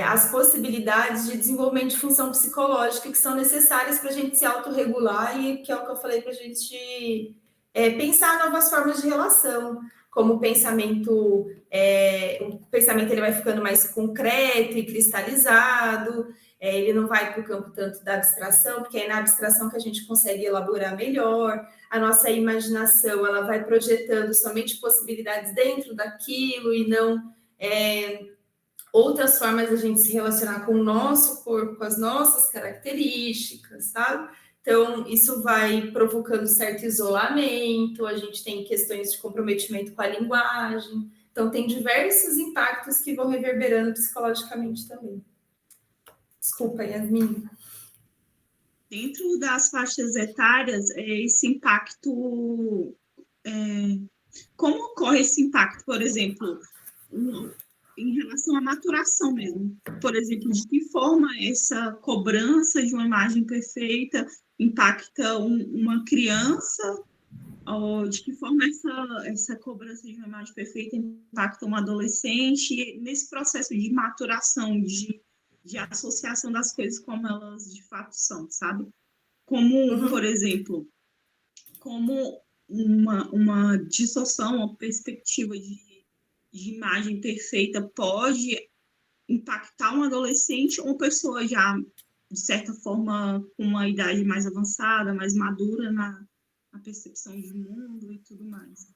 as possibilidades de desenvolvimento de função psicológica que são necessárias para a gente se autorregular e que é o que eu falei para a gente pensar novas formas de relação, como o pensamento ele vai ficando mais concreto e cristalizado, ele não vai para o campo tanto da abstração, porque é na abstração que a gente consegue elaborar melhor, a nossa imaginação ela vai projetando somente possibilidades dentro daquilo e não outras formas de a gente se relacionar com o nosso corpo, com as nossas características, sabe? Então, isso vai provocando certo isolamento, a gente tem questões de comprometimento com a linguagem. Então, tem diversos impactos que vão reverberando psicologicamente também. Desculpa, Yasmin. Dentro das faixas etárias, esse impacto... como ocorre esse impacto, por exemplo, em relação à maturação mesmo? Por exemplo, de que forma essa cobrança de uma imagem perfeita impacta uma criança? Ou de que forma essa cobrança de uma imagem perfeita impacta um adolescente nesse processo de maturação, de associação das coisas como elas de fato são, sabe? Como, por exemplo, como uma distorção, uma perspectiva de imagem perfeita pode impactar um adolescente ou uma pessoa já, de certa forma, com uma idade mais avançada, mais madura na percepção de mundo e tudo mais.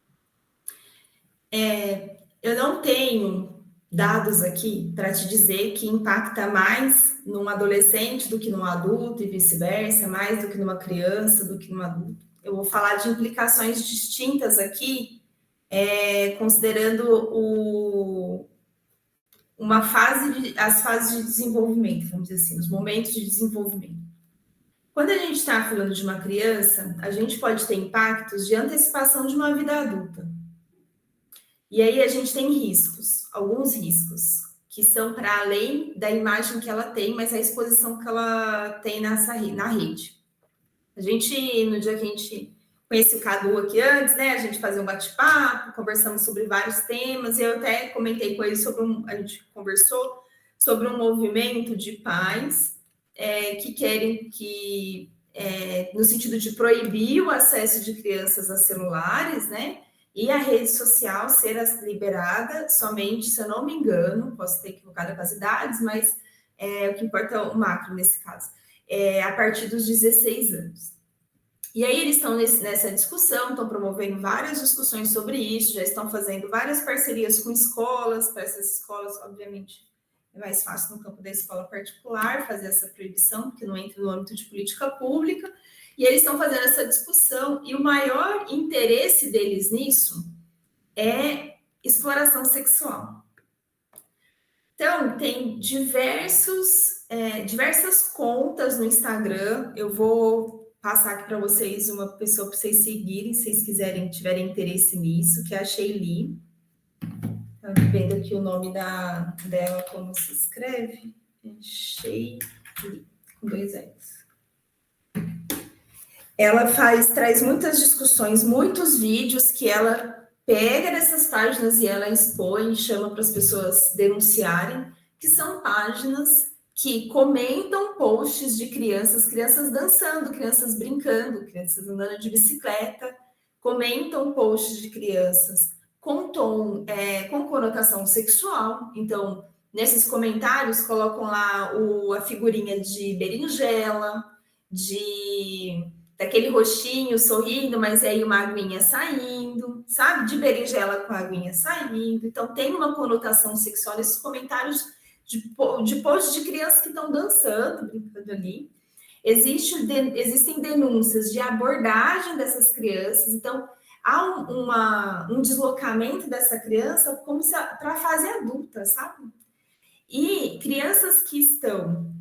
Eu não tenho dados aqui para te dizer que impacta mais num adolescente do que num adulto e vice-versa, mais do que numa criança do que num adulto. Eu vou falar de implicações distintas aqui, considerando as fases de desenvolvimento, vamos dizer assim, os momentos de desenvolvimento. Quando a gente está falando de uma criança, a gente pode ter impactos de antecipação de uma vida adulta. E aí a gente tem riscos, alguns riscos, que são para além da imagem que ela tem, mas a exposição que ela tem na rede. No dia que a gente conheci o Cadu aqui antes, né? A gente fazia um bate-papo, conversamos sobre vários temas, e eu até comentei com ele a gente conversou sobre um movimento de pais que querem no sentido de proibir o acesso de crianças a celulares, né? E a rede social ser liberada somente, se eu não me engano, posso ter equivocado com as idades, mas o que importa é o macro nesse caso, a partir dos 16 anos. E aí eles estão nessa discussão, estão promovendo várias discussões sobre isso, já estão fazendo várias parcerias com escolas, para essas escolas, obviamente, é mais fácil no campo da escola particular fazer essa proibição, porque não entra no âmbito de política pública, e eles estão fazendo essa discussão, e o maior interesse deles nisso é exploração sexual. Então, tem diversas contas no Instagram, eu vou passar aqui para vocês uma pessoa para vocês seguirem, se vocês tiverem interesse nisso, que é a Sheili. Tá vendo aqui o nome dela, como se escreve? Sheili, com 2 L's. Ela traz muitas discussões, muitos vídeos que ela pega dessas páginas e ela expõe, chama para as pessoas denunciarem, que são páginas que comentam posts de crianças dançando, crianças brincando, crianças andando de bicicleta, comentam posts de crianças com conotação sexual. Então, nesses comentários, colocam lá a figurinha de berinjela, daquele rostinho sorrindo, mas aí uma aguinha saindo, sabe? De berinjela com a aguinha saindo. Então, tem uma conotação sexual nesses comentários de posts de crianças que estão dançando, brincando ali. Existem denúncias de abordagem dessas crianças. Então, há um deslocamento dessa criança como para a fase adulta, sabe? E crianças que estão,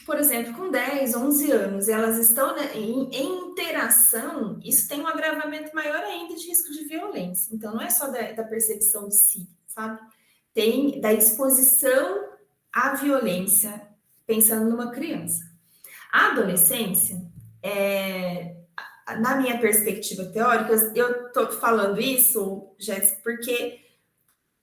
por exemplo, com 10, 11 anos, elas estão em interação, isso tem um agravamento maior ainda de risco de violência. Então, não é só da percepção de si, sabe? Tem da exposição à violência, pensando numa criança. A adolescência, na minha perspectiva teórica, eu estou falando isso, Jéssica, porque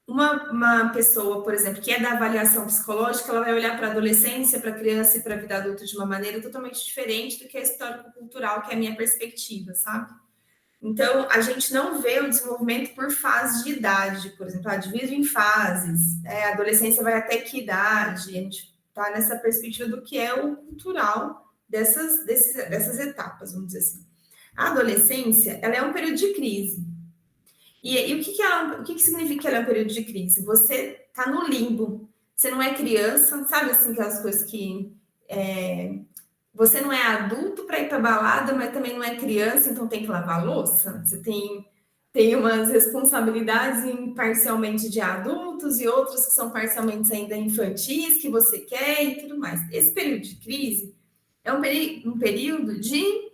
uma pessoa, por exemplo, que é da avaliação psicológica, ela vai olhar para a adolescência, para a criança e para a vida adulta de uma maneira totalmente diferente do que a histórico-cultural, que é a minha perspectiva, sabe? Então, a gente não vê o desenvolvimento por fases de idade, por exemplo, divide em fases, a adolescência vai até que idade, a gente está nessa perspectiva do que é o cultural dessas etapas, vamos dizer assim. A adolescência, ela é um período de crise. E o que significa que ela é um período de crise? Você está no limbo, você não é criança, sabe assim, aquelas coisas que você não é adulto para ir para balada, mas também não é criança, então tem que lavar louça. Você tem umas responsabilidades parcialmente de adultos e outras que são parcialmente ainda infantis, que você quer e tudo mais. Esse período de crise é um período de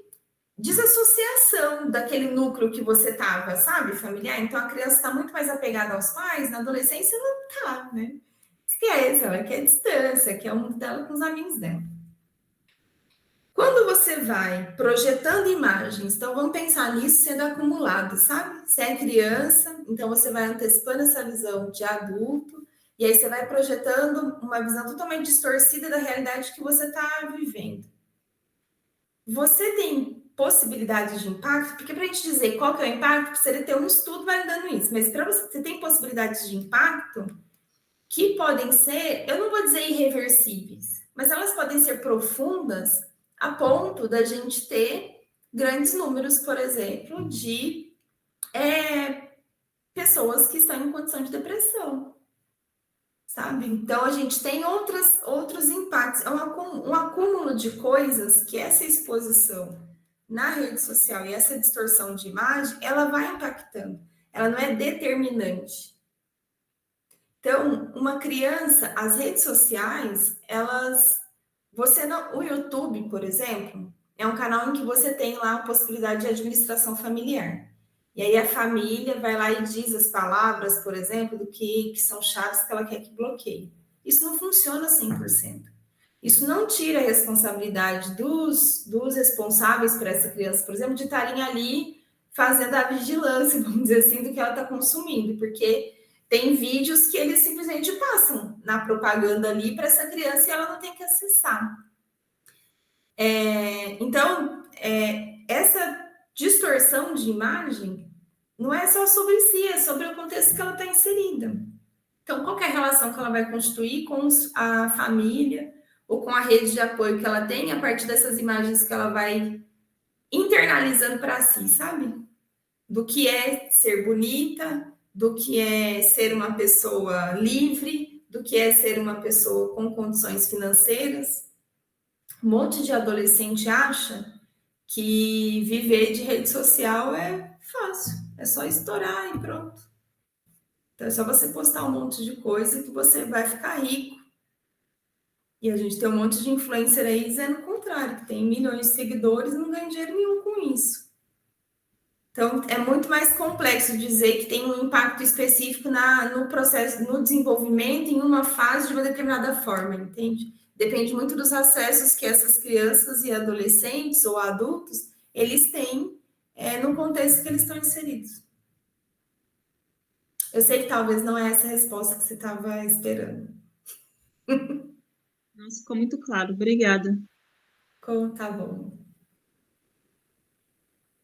desassociação daquele núcleo que você estava, sabe, familiar. Então, a criança está muito mais apegada aos pais, na adolescência não está, né? Esquece, ela quer distância, quer o mundo dela com os amigos dela. Quando você vai projetando imagens, então vamos pensar nisso sendo acumulado, sabe? Se é criança, então você vai antecipando essa visão de adulto, e aí você vai projetando uma visão totalmente distorcida da realidade que você está vivendo. Você tem possibilidade de impacto, porque para a gente dizer qual que é o impacto, precisaria ter um estudo validando isso, mas para você tem possibilidades de impacto que podem ser, eu não vou dizer irreversíveis, mas elas podem ser profundas a ponto da gente ter grandes números, por exemplo, de pessoas que estão em condição de depressão, sabe? Então, a gente tem outros impactos. É um acúmulo de coisas que essa exposição na rede social e essa distorção de imagem, ela vai impactando. Ela não é determinante. Então, uma criança, as redes sociais, o YouTube, por exemplo, é um canal em que você tem lá a possibilidade de administração familiar. E aí a família vai lá e diz as palavras, por exemplo, do que são chaves que ela quer que bloqueie. Isso não funciona 100%. Isso não tira a responsabilidade dos responsáveis por essa criança, por exemplo, de estarem ali fazendo a vigilância, vamos dizer assim, do que ela está consumindo, porque tem vídeos que eles simplesmente passam na propaganda ali para essa criança e ela não tem que acessar. Então, essa distorção de imagem não é só sobre si, é sobre o contexto que ela está inserida. Então, qual é a relação que ela vai constituir com a família ou com a rede de apoio que ela tem a partir dessas imagens que ela vai internalizando para si, sabe? Do que é ser bonita, do que é ser uma pessoa livre, do que é ser uma pessoa com condições financeiras. Um monte de adolescente acha que viver de rede social é fácil, é só estourar e pronto. Então é só você postar um monte de coisa que você vai ficar rico. E a gente tem um monte de influencer aí dizendo o contrário, que tem milhões de seguidores e não ganha dinheiro nenhum com isso. Então, é muito mais complexo dizer que tem um impacto específico no processo, no desenvolvimento, em uma fase de uma determinada forma, entende? Depende muito dos acessos que essas crianças e adolescentes ou adultos, eles têm no contexto que eles estão inseridos. Eu sei que talvez não é essa a resposta que você estava esperando. Nossa, ficou muito claro. Obrigada. Tá bom.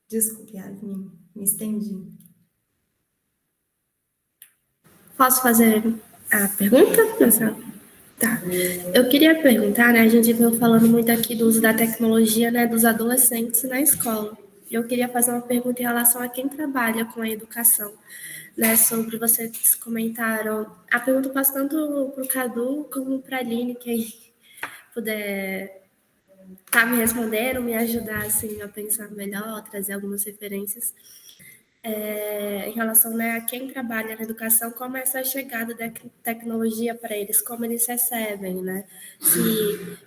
Desculpe, me estendi. Posso fazer a pergunta, professor? Tá. Eu queria perguntar, né? A gente veio falando muito aqui do uso da tecnologia, né, dos adolescentes na escola. Eu queria fazer uma pergunta em relação a quem trabalha com a educação, né? Sobre vocês comentaram. A pergunta eu passo tanto para o Cadu como para a Aline, quem puder tá me respondendo, me ajudar assim, a pensar melhor, trazer algumas referências em relação, né, a quem trabalha na educação, como é essa chegada da tecnologia para eles, como eles recebem, né? Se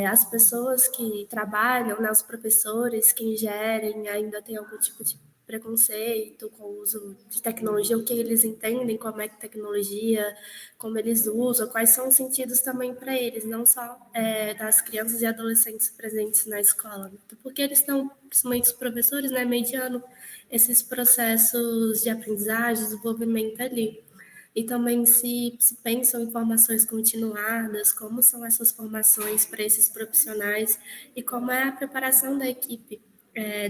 as pessoas que trabalham, né, os professores que ingerem ainda tem algum tipo de preconceito com o uso de tecnologia, o que eles entendem, como é que tecnologia, como eles usam, quais são os sentidos também para eles, não só das crianças e adolescentes presentes na escola, porque eles estão, principalmente os professores, né, mediando esses processos de aprendizagem, desenvolvimento ali. E também se pensam em formações continuadas, como são essas formações para esses profissionais e como é a preparação da equipe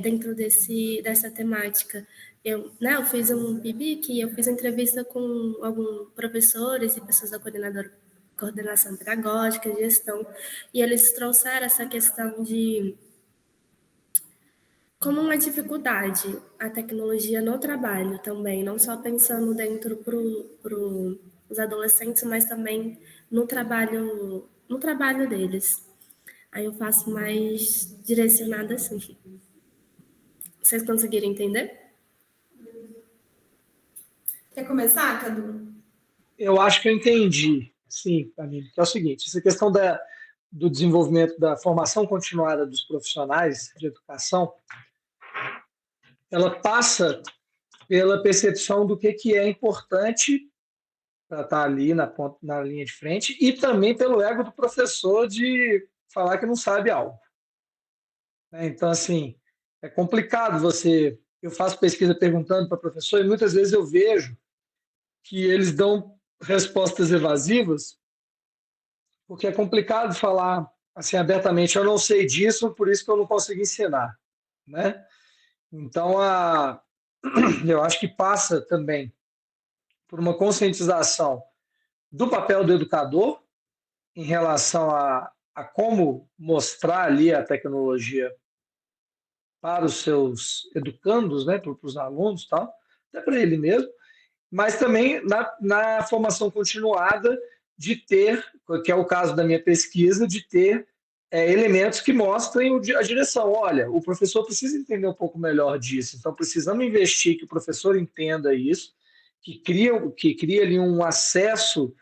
dentro dessa temática. Eu fiz um PIBIC, eu fiz entrevista com alguns professores e pessoas da coordenação pedagógica, gestão, e eles trouxeram essa questão de como uma dificuldade a tecnologia no trabalho também, não só pensando dentro para os adolescentes, mas também no trabalho deles. Aí eu faço mais direcionada assim. Vocês conseguiram entender? Quer começar, Cadu? Eu acho que eu entendi, sim, Camille, que é o seguinte, essa questão do desenvolvimento da formação continuada dos profissionais de educação, ela passa pela percepção do que é importante para estar ali na linha de frente e também pelo ego do professor de falar que não sabe algo. Então, assim, é complicado eu faço pesquisa perguntando para professor e muitas vezes eu vejo que eles dão respostas evasivas porque é complicado falar assim abertamente, eu não sei disso, por isso que eu não consigo ensinar. né? Então, eu acho que passa também por uma conscientização do papel do educador em relação a como mostrar ali a tecnologia para os seus educandos, né, para os alunos, tal, até para ele mesmo, mas também na formação continuada de ter, que é o caso da minha pesquisa, de ter elementos que mostrem a direção. Olha, o professor precisa entender um pouco melhor disso, então precisamos investir que o professor entenda isso, que cria ali um acesso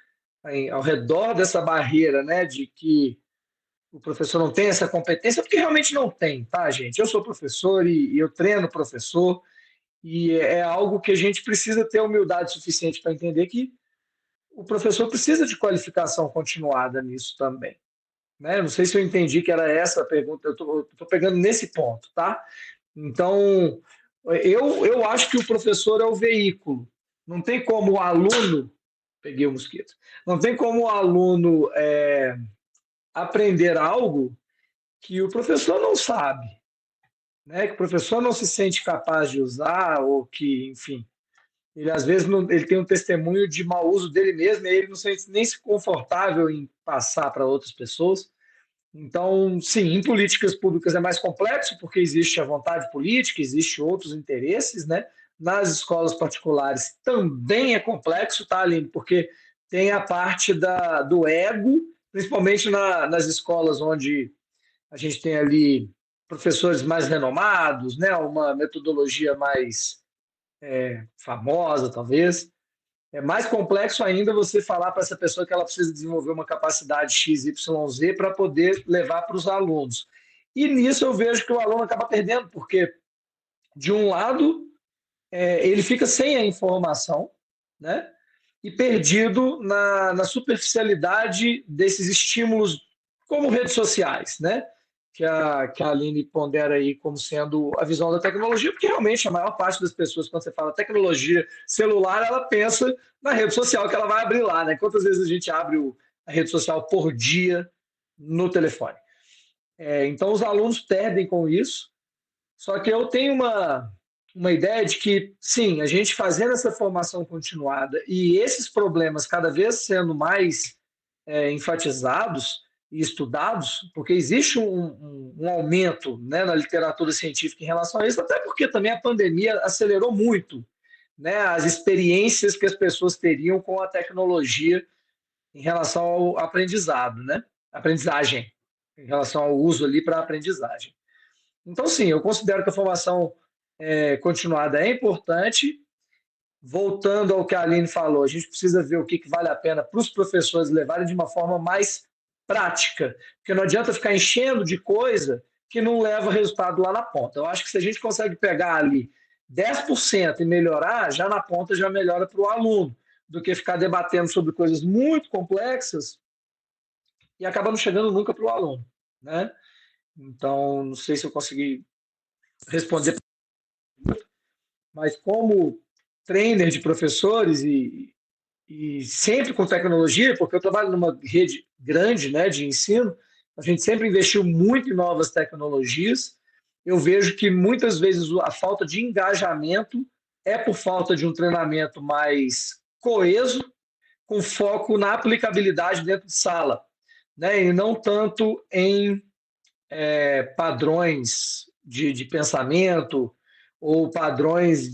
ao redor dessa barreira, né, de que o professor não tem essa competência, porque realmente não tem, tá, gente? Eu sou professor e eu treino professor, e é algo que a gente precisa ter humildade suficiente para entender que o professor precisa de qualificação continuada nisso também. Né? Não sei se eu entendi que era essa a pergunta, eu estou pegando nesse ponto, tá? Então, eu acho que o professor é o veículo. Não tem como o aluno... Peguei o mosquito. Não tem como o aluno aprender algo que o professor não sabe, né? Que o professor não se sente capaz de usar, ou que, enfim, ele às vezes ele tem um testemunho de mau uso dele mesmo e ele não se sente nem confortável em passar para outras pessoas. Então, sim, em políticas públicas é mais complexo, porque existe a vontade política, existe outros interesses, né? Nas escolas particulares também é complexo, tá, Aline? Porque tem a parte do ego, principalmente nas escolas onde a gente tem ali professores mais renomados, né? Uma metodologia mais famosa, talvez. É mais complexo ainda você falar para essa pessoa que ela precisa desenvolver uma capacidade XYZ para poder levar para os alunos. E nisso eu vejo que o aluno acaba perdendo, porque, de um lado, ele fica sem a informação, né? E perdido na superficialidade desses estímulos, como redes sociais, né? Que a Aline pondera aí como sendo a visão da tecnologia, porque realmente a maior parte das pessoas, quando você fala tecnologia celular, ela pensa na rede social que ela vai abrir lá, né? Quantas vezes a gente abre a rede social por dia no telefone? Então, os alunos perdem com isso, só que eu tenho uma ideia de que, sim, a gente fazendo essa formação continuada e esses problemas cada vez sendo mais enfatizados e estudados, porque existe um aumento, né, na literatura científica em relação a isso, até porque também a pandemia acelerou muito, né, as experiências que as pessoas teriam com a tecnologia em relação ao aprendizado, né, aprendizagem, em relação ao uso ali para a aprendizagem. Então, sim, eu considero que a formação continuada é importante. Voltando ao que a Aline falou, a gente precisa ver o que vale a pena para os professores levarem de uma forma mais prática, porque não adianta ficar enchendo de coisa que não leva resultado lá na ponta. Eu acho que se a gente consegue pegar ali 10% e melhorar, já na ponta já melhora para o aluno, do que ficar debatendo sobre coisas muito complexas e acaba não chegando nunca para o aluno, né? Então, não sei se eu consegui responder, mas como trainer de professores e sempre com tecnologia, porque eu trabalho numa rede grande, né, de ensino, a gente sempre investiu muito em novas tecnologias. Eu vejo que muitas vezes a falta de engajamento é por falta de um treinamento mais coeso, com foco na aplicabilidade dentro de sala, né, e não tanto em padrões de pensamento ou padrões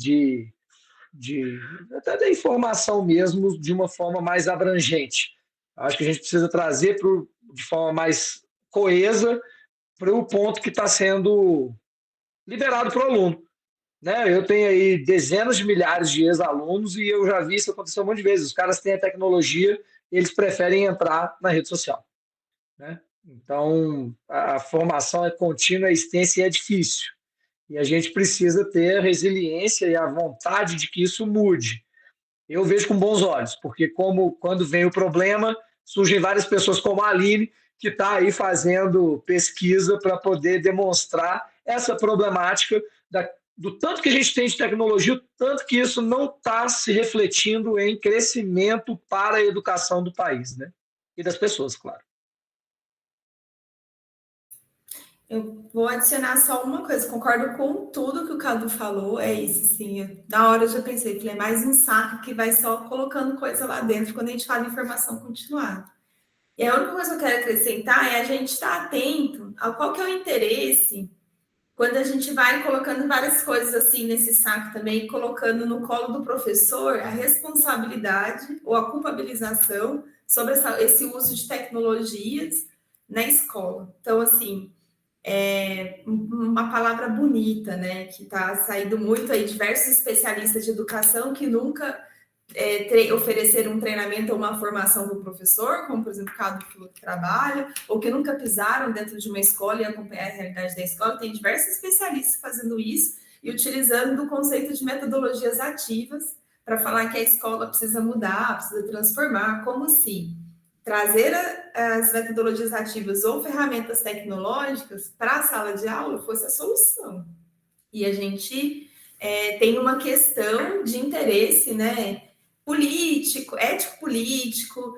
até da informação mesmo de uma forma mais abrangente. Acho que a gente precisa trazer de forma mais coesa para o ponto que está sendo liberado para o aluno. Né? Eu tenho aí dezenas de milhares de ex-alunos e eu já vi isso acontecer um monte de vezes. Os caras têm a tecnologia, eles preferem entrar na rede social. Né? Então, a formação é contínua, é extensa e é difícil. E a gente precisa ter a resiliência e a vontade de que isso mude. Eu vejo com bons olhos, porque quando vem o problema, surgem várias pessoas como a Aline, que está aí fazendo pesquisa para poder demonstrar essa problemática do tanto que a gente tem de tecnologia, o tanto que isso não está se refletindo em crescimento para a educação do país, né? E das pessoas, claro. Eu vou adicionar só uma coisa, concordo com tudo que o Cadu falou, é isso, sim. Na hora eu já pensei, que é mais um saco que vai só colocando coisa lá dentro quando a gente fala em informação continuada. E a única coisa que eu quero acrescentar é a gente estar atento a qual que é o interesse quando a gente vai colocando várias coisas assim nesse saco também, colocando no colo do professor a responsabilidade ou a culpabilização sobre esse uso de tecnologias na escola. Então, assim, é uma palavra bonita, né? Que está saindo muito aí, diversos especialistas de educação que nunca ofereceram um treinamento ou uma formação para o professor, como, por exemplo, o Cadu que trabalha, ou que nunca pisaram dentro de uma escola e acompanhar a realidade da escola. Tem diversos especialistas fazendo isso e utilizando o conceito de metodologias ativas para falar que a escola precisa mudar, precisa transformar, como se trazer as metodologias ativas ou ferramentas tecnológicas para a sala de aula fosse a solução. E a gente tem uma questão de interesse, né, político, ético-político,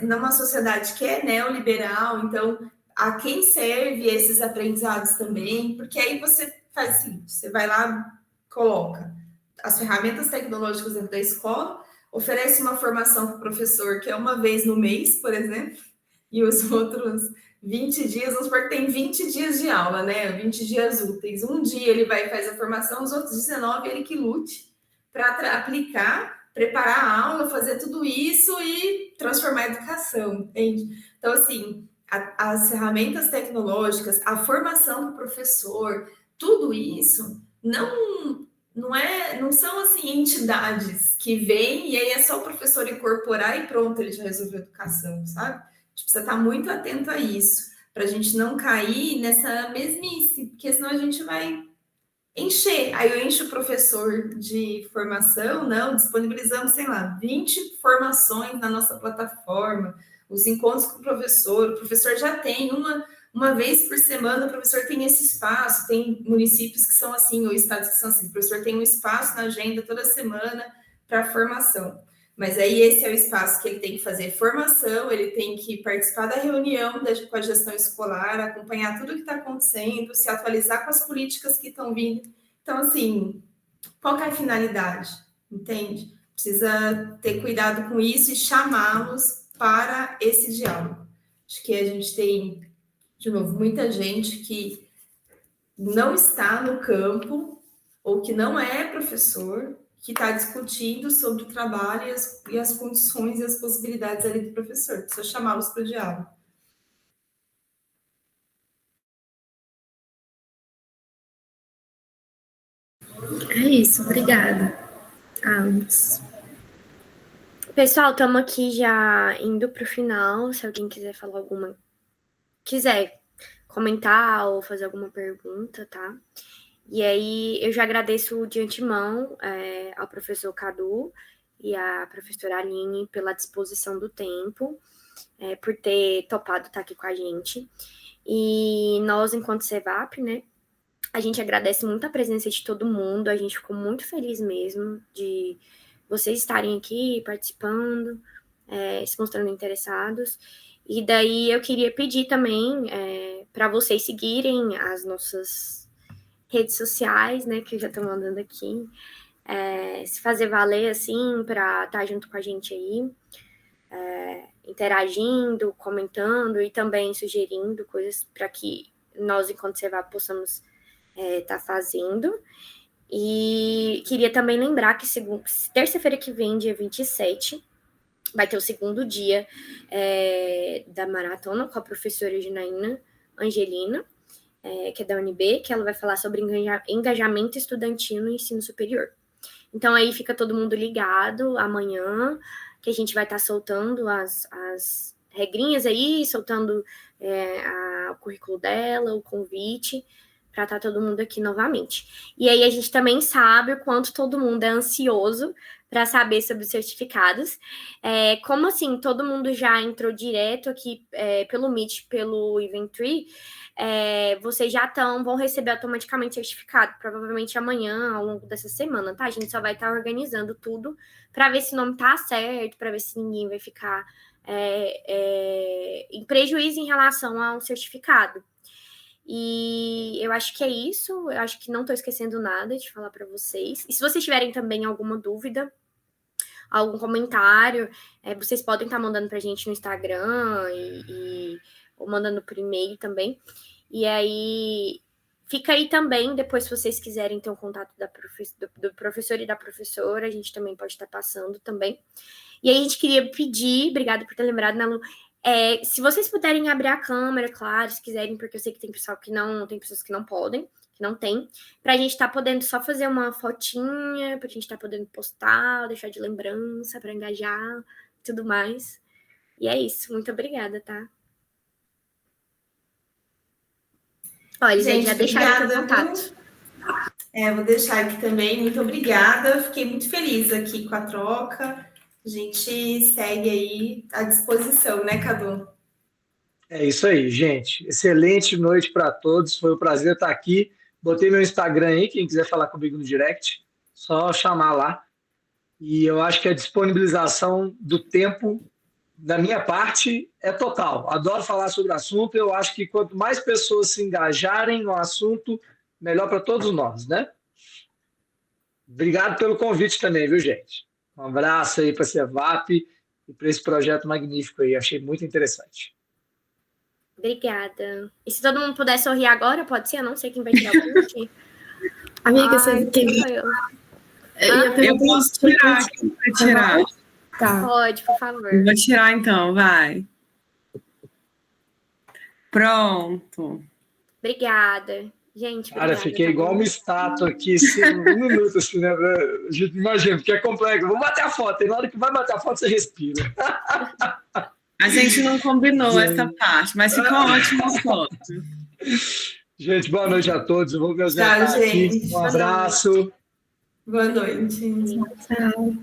numa sociedade que é neoliberal, então, a quem serve esses aprendizados também? Porque aí você faz assim, você vai lá, coloca as ferramentas tecnológicas dentro da escola, oferece uma formação para o professor, que é uma vez no mês, por exemplo, e os outros 20 dias, vamos supor que tem 20 dias de aula, né? 20 dias úteis. Um dia ele vai e faz a formação, os outros 19 ele que lute para aplicar, preparar a aula, fazer tudo isso e transformar a educação, entende? Então, assim, as ferramentas tecnológicas, a formação do professor, tudo isso não são assim entidades que vêm e aí é só o professor incorporar e pronto, ele já resolveu a educação, sabe? Tipo, você está muito atento a isso, para a gente não cair nessa mesmice, porque senão a gente vai encher. Aí eu encho o professor de formação, não, disponibilizamos, sei lá, 20 formações na nossa plataforma, os encontros com o professor já tem uma vez por semana, o professor tem esse espaço, tem municípios que são assim, ou estados que são assim, o professor tem um espaço na agenda toda semana para formação. Mas aí esse é o espaço que ele tem que fazer formação, ele tem que participar da reunião com a gestão escolar, acompanhar tudo o que está acontecendo, se atualizar com as políticas que estão vindo. Então, assim, qual que é a finalidade? Entende? Precisa ter cuidado com isso e chamá-los para esse diálogo. Acho que a gente tem, de novo, muita gente que não está no campo ou que não é professor, que está discutindo sobre o trabalho e as condições e as possibilidades ali do professor. Precisa chamá-los para o diálogo. É isso, obrigada, Alex. Pessoal, estamos aqui já indo para o final. Se alguém quiser falar quiser comentar ou fazer alguma pergunta, tá? E aí, eu já agradeço de antemão ao professor Cadu e à professora Aline pela disposição do tempo, por ter topado estar aqui com a gente. E nós, enquanto CEVAP, né, a gente agradece muito a presença de todo mundo, a gente ficou muito feliz mesmo de vocês estarem aqui participando, se mostrando interessados. E daí eu queria pedir também para vocês seguirem as nossas redes sociais, né, que eu já estou mandando aqui, se fazer valer, assim, para estar junto com a gente aí, interagindo, comentando e também sugerindo coisas para que nós, enquanto CEVAP, possamos estar fazendo. E queria também lembrar que terça-feira que vem, dia 27, vai ter o segundo dia da maratona com a professora Janaína Angelina, que é da UNB, que ela vai falar sobre engajamento estudantil no ensino superior. Então, aí fica todo mundo ligado amanhã, que a gente vai estar soltando as regrinhas aí, soltando o currículo dela, o convite, para estar todo mundo aqui novamente. E aí a gente também sabe o quanto todo mundo é ansioso para saber sobre os certificados. Como assim, todo mundo já entrou direto aqui pelo Meet, pelo Eventbrite, vocês já vão receber automaticamente certificado, provavelmente amanhã, ao longo dessa semana, tá? A gente só vai estar organizando tudo para ver se o nome tá certo, para ver se ninguém vai ficar em prejuízo em relação ao certificado. E eu acho que é isso. Eu acho que não estou esquecendo nada de falar para vocês. E se vocês tiverem também alguma dúvida, algum comentário, vocês podem estar mandando para a gente no Instagram ou mandando por e-mail também. E aí, fica aí também, depois, se vocês quiserem ter um contato do professor e da professora, a gente também pode estar passando também. E aí, a gente queria pedir, obrigada por ter lembrado, né, Lu? Se vocês puderem abrir a câmera, claro, se quiserem, porque eu sei que tem pessoal que não, tem pessoas que não podem, que não tem, para a gente estar podendo só fazer uma fotinha, para a gente estar podendo postar, deixar de lembrança, para engajar, tudo mais. E é isso, muito obrigada, tá? Olha, gente, já deixaram aqui o contato. Vou deixar aqui também, muito obrigada, fiquei muito feliz aqui com a troca. A gente segue aí à disposição, né, Cadu? É isso aí, gente. Excelente noite para todos. Foi um prazer estar aqui. Botei meu Instagram aí, quem quiser falar comigo no direct, só chamar lá. E eu acho que a disponibilização do tempo, da minha parte, é total. Adoro falar sobre o assunto. Eu acho que quanto mais pessoas se engajarem no assunto, melhor para todos nós, né? Obrigado pelo convite também, viu, gente? Um abraço aí para a Cevap e para esse projeto magnífico aí. Achei muito interessante. Obrigada. E se todo mundo puder sorrir agora, pode ser? Eu não sei quem vai tirar o print. Amiga, você quem... Eu posso tirar aqui para tirar. Tá. Pode, por favor. Eu vou tirar então, vai. Pronto. Obrigada. Gente, cara, obrigada, fiquei igual uma estátua aqui, assim, um minuto, assim, né? Imagina, porque é complexo. Vou bater a foto, e na hora que vai bater a foto, você respira. A gente não combinou essa parte, mas ficou ótima a foto. Gente, boa noite a todos. Eu vou me ausentar aqui. Um abraço. Boa noite. Tchau.